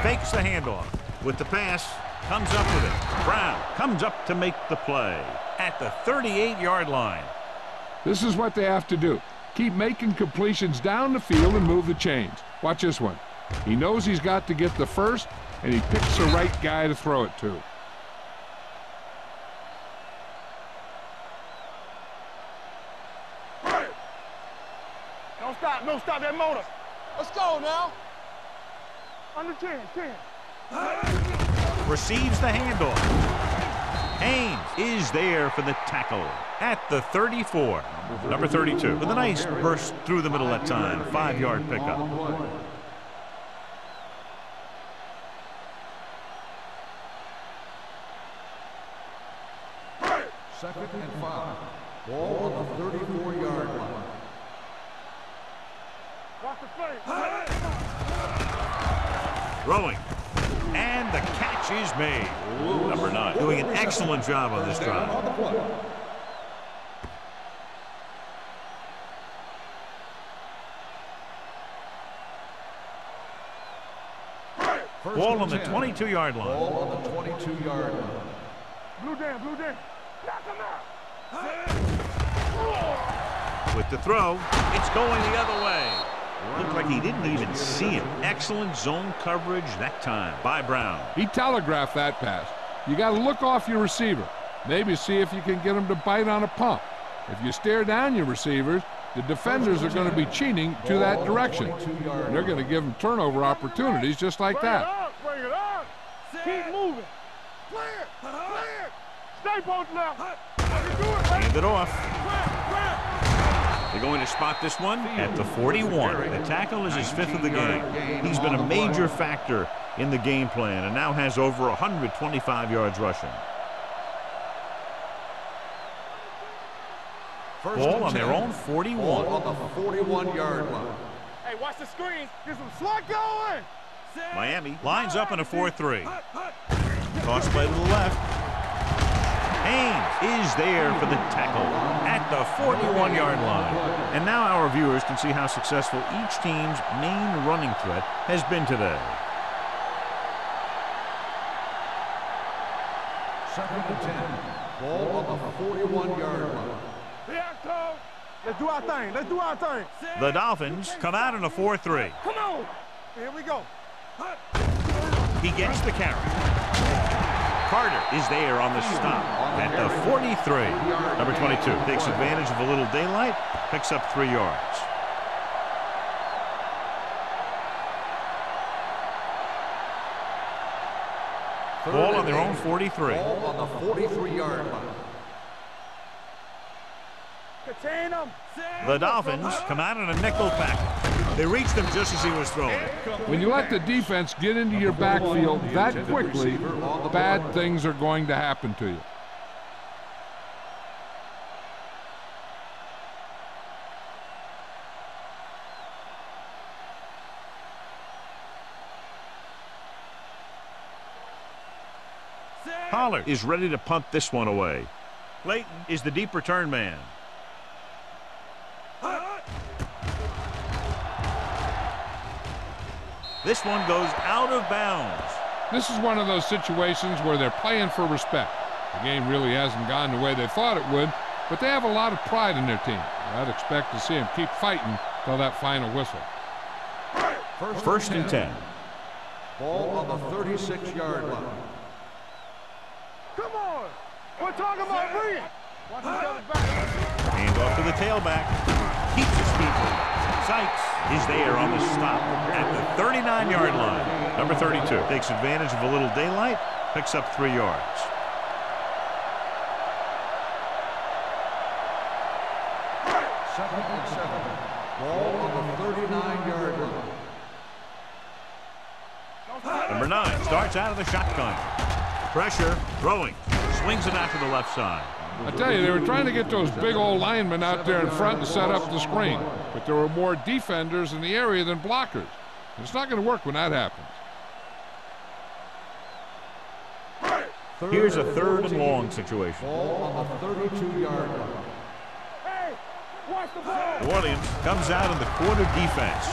Fakes the handoff. With the pass, comes up with it. Brown comes up to make the play at the 38-yard line. This is what they have to do. Keep making completions down the field and move the chains. Watch this one. He knows he's got to get the first, and he picks the right guy to throw it to. Don't stop that motor. Let's go now. Under 10. Receives the handoff. Haynes is there for the tackle at the 34. Number 32 with a nice burst through the middle that time. 5-yard pickup. Second and 5. Ball on the 34-yard line. Throwing. And the catch is made. Number 9 doing an excellent job on this drive. Ball on the 22-yard line. Ball on the 22-yard line. Blue down. Knock him out. With the throw, it's going the other way. Looked like he didn't even see him. Excellent zone coverage that time by Brown. He telegraphed that pass. You got to look off your receiver. Maybe see if you can get him to bite on a pump. If you stare down your receivers, the defenders are going to be cheating to that direction. And they're going to give them turnover opportunities just like that. Bring it up. Keep moving. Clear. Stay posted now. Hand it off. They're going to spot this one at the 41. The tackle is his 5th of the game. He's been a major factor in the game plan and now has over 125 yards rushing. Ball on their own 41. Ball on the 41-yard line. Hey, watch the screen. Get some slot going. Miami lines up in a 4-3. Toss play to the left. Haynes is there for the tackle at the 41-yard line. And now our viewers can see how successful each team's main running threat has been today. Second and 10. Ball on the 41-yard line. Let's do our thing. The Dolphins come out in a 4-3. Come on. Here we go. He gets the carry. Carter is there on the stop at the 43. Number 22 takes advantage of a little daylight, picks up 3 yards. Ball on their own 43. Ball on the 43-yard line. Contain them. The Dolphins come out in a nickel pack. They reached him just as he was throwing it. When you let the defense get into your backfield that quickly, bad things are going to happen to you. Pollard is ready to punt this one away. Clayton is the deep return man. This one goes out of bounds. This is one of those situations where they're playing for respect. The game really hasn't gone the way they thought it would, but they have a lot of pride in their team. I'd expect to see them keep fighting till that final whistle. First and 10. Ball on the 36-yard line. Come on. We're talking about bringing. Watch each other back. Hand off to the tailback. Keeps his feet. Sykes is there on the stop at the 39-yard line. Number 32 takes advantage of a little daylight, picks up 3 yards. Second and 7. Ball on the 39-yard line. Number 9 starts out of the shotgun. Pressure, throwing, swings it out to the left side. I tell you, they were trying to get those big old linemen out there in front and set up the screen, but there were more defenders in the area than blockers. It's not going to work when that happens. Here's a 3rd and long situation. Ball on the 32-yard line. Hey, New Orleans comes out in the quarter defense.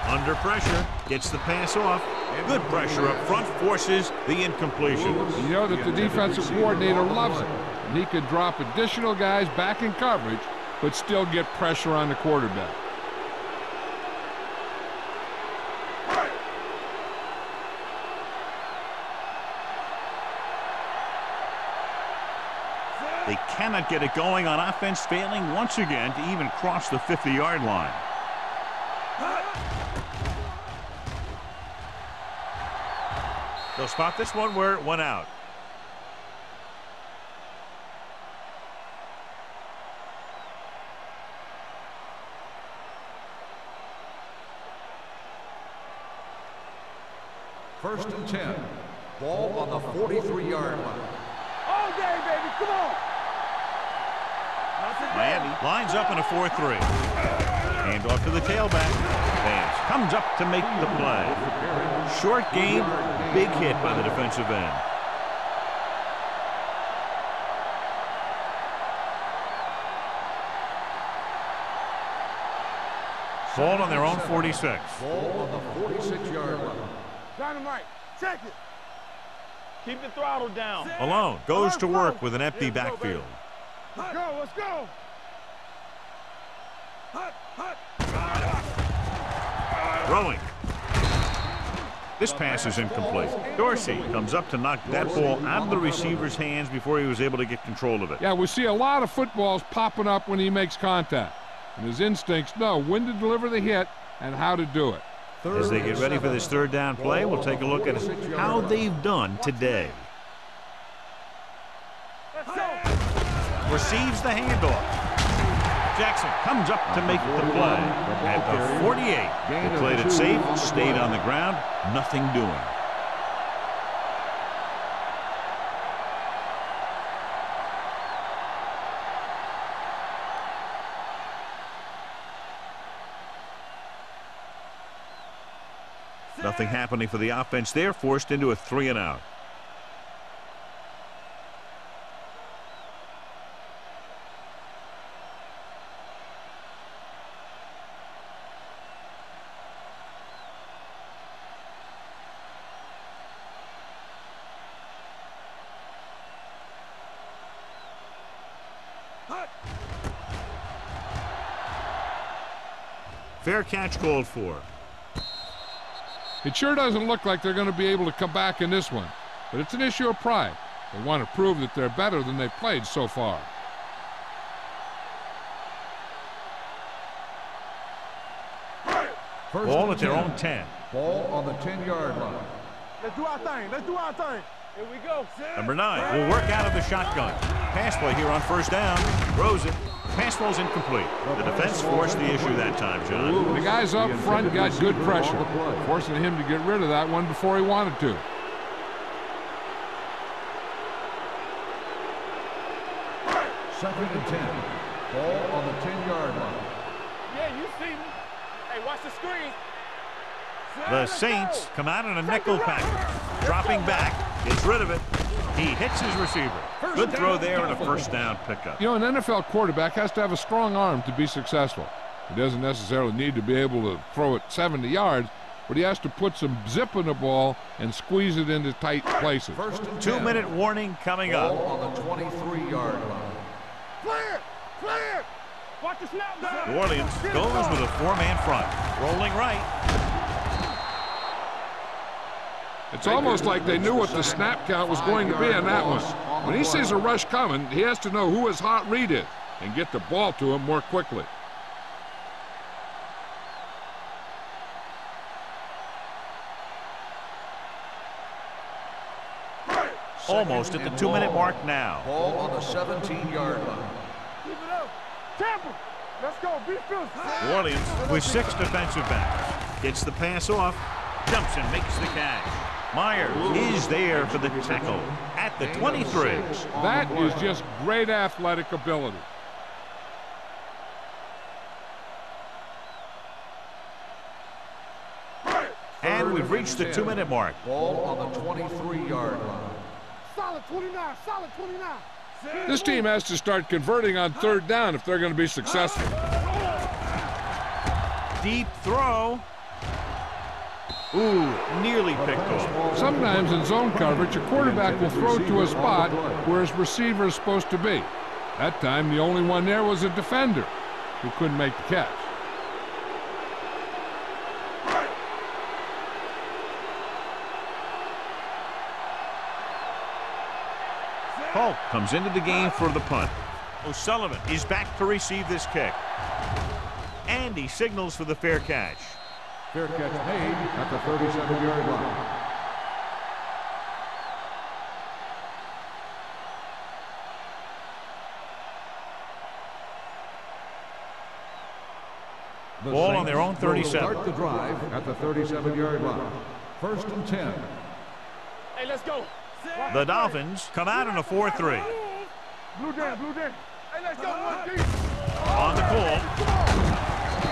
Under pressure, gets the pass off. Good pressure up front, forces the incompletion. You know that the defensive coordinator loves it. And he can drop additional guys back in coverage, but still get pressure on the quarterback. They cannot get it going on offense, failing once again to even cross the 50-yard line. They'll spot this one where it went out. First and 10. Ball on the 43-yard line. All day, baby. Come on. Miami lines up in a 4-3. Hand off to the tailback. Vance comes up to make the play. Short gain, big hit by the defensive end. Ball on their own 46. Ball on the 46-yard line. Dynamite. Check it. Keep the throttle down. Malone goes to work with an empty backfield. Let's go. Let's go. Throwing. This pass is incomplete. Dorsey comes up to knock that ball out of the receiver's hands before he was able to get control of it. Yeah, we see a lot of footballs popping up when he makes contact. And his instincts know when to deliver the hit and how to do it. As they get ready for this third down play, we'll take a look at how they've done today. Receives the handoff. Jackson comes up to make the play. At the 48, they played it safe, stayed on the ground, nothing doing. Nothing happening for the offense there, forced into a 3-and-out. Fair catch called for. It sure doesn't look like they're going to be able to come back in this one, but it's an issue of pride. They want to prove that they're better than they've played so far. Ball at their own 10. Ball on the 10-yard line. Let's do our thing. Let's do our thing. Here we go. Number 9 will work out of the shotgun. Pass play here on first down. Throws it. Pass ball's incomplete. The defense forced the issue that time, John. The guys up front got good pressure, forcing him to get rid of that one before he wanted to. Second and 10. Ball on the 10-yard line. Yeah, you see me. Hey, watch the screen. The Saints come out in a nickel package. Dropping back, gets rid of it. He hits his receiver. Good throw there and a first down pickup. You know, an NFL quarterback has to have a strong arm to be successful. He doesn't necessarily need to be able to throw it 70 yards, but he has to put some zip in the ball and squeeze it into tight places. 2-minute warning coming up. Ball on the 23-yard line. Clear! Clear! Watch the snap down. New Orleans goes with a 4-man front. Rolling right. It's almost like they knew what the snap count was going to be on that one. When he sees a rush coming, he has to know who his hot read is and get the ball to him more quickly. Almost at the 2-minute mark now. Ball on the 17-yard line. Keep it up. Tampa. Let's go. Be fierce. New Orleans with 6 defensive backs. Gets the pass off. Jumps and makes the catch. Myers is there for the tackle at the 23. That is just great athletic ability. And we've reached the 2-minute mark. Ball on the 23-yard line. Solid 29. Solid 29. This team has to start converting on third down if they're going to be successful. Deep throw. Ooh, nearly picked off. Sometimes in zone coverage, a quarterback will throw to a spot where his receiver is supposed to be. That time, the only one there was a defender who couldn't make the catch. Polk comes into the game for the punt. O'Sullivan is back to receive this kick. And he signals for the fair catch. Fair catch made at the 37-yard line. Ball on their own 37. Start the drive at the 37-yard line. 1st and 10. Hey, let's go. The Dolphins come out in a 4-3. Blue down, blue down. Hey, let's go. On the call.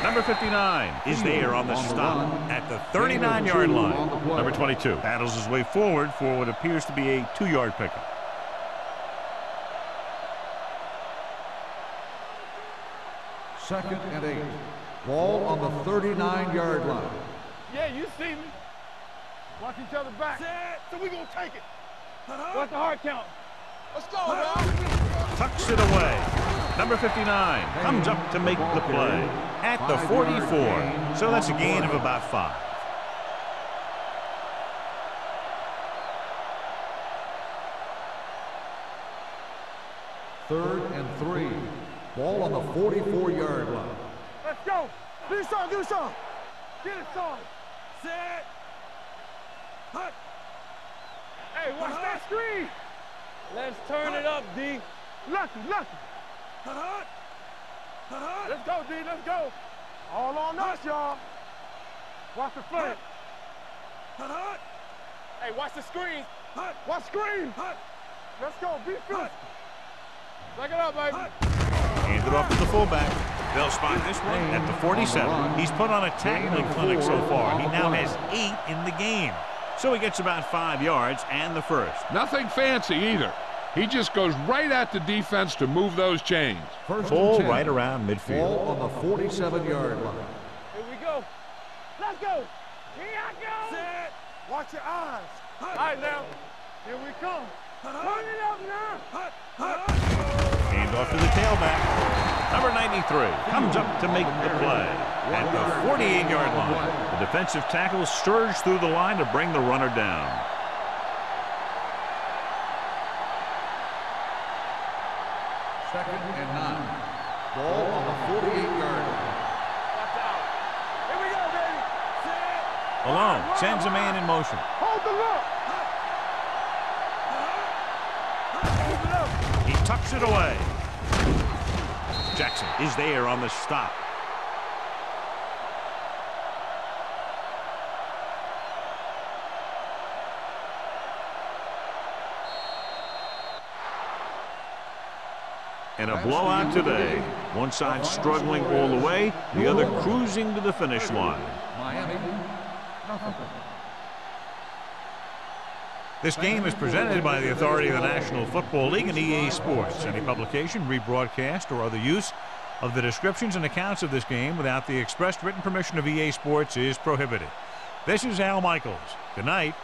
Number 59 is there on the stop at the 39-yard line. Number 22 battles his way forward for what appears to be a 2-yard pickup. Second and 8. Ball on the 39-yard line. Yeah, you see me. Watch each other back. So we gonna take it. What's the hard count? Let's go, man. Tucks it away. Number 59 comes up to make the play at the 44. So that's a gain of about 5. Third and 3. Ball on the 44-yard line. Let's go. Do the song, do the song. Get it, song. Set. Hut. Hey, watch that screen. Let's turn it up, D. Lucky, lucky. Hut. Let's go, D, let's go. All on us, y'all. Watch the flank. Hey, watch the screen. Watch screen. Let's go, be fast. Back it up, baby. Hand it off to the fullback. They'll spot this one at the 47. He's put on a tackling clinic so far. He now has 8 in the game. So he gets about 5 yards and the first. Nothing fancy either. He just goes right at the defense to move those chains. Ball right around midfield. Ball on the 47-yard line. Here we go. Let's go. Here I go. Set. Watch your eyes. All right, now. Here we come. Turn it up now. Hand off to the tailback. Number 93 comes up to make the play at the 48-yard line. The defensive tackle surged through the line to bring the runner down. Second and 9. Ball on the 48-yard line. Here we go, baby. Set. Malone sends a man in motion. Hold the look. Move it up. He tucks it away. Jackson is there on the stop. And a blowout today. One side struggling all the way, the other cruising to the finish line. Miami, nothing. This game is presented by the authority of the National Football League and EA Sports. Any publication, rebroadcast, or other use of the descriptions and accounts of this game without the expressed written permission of EA Sports is prohibited. This is Al Michaels. Good night.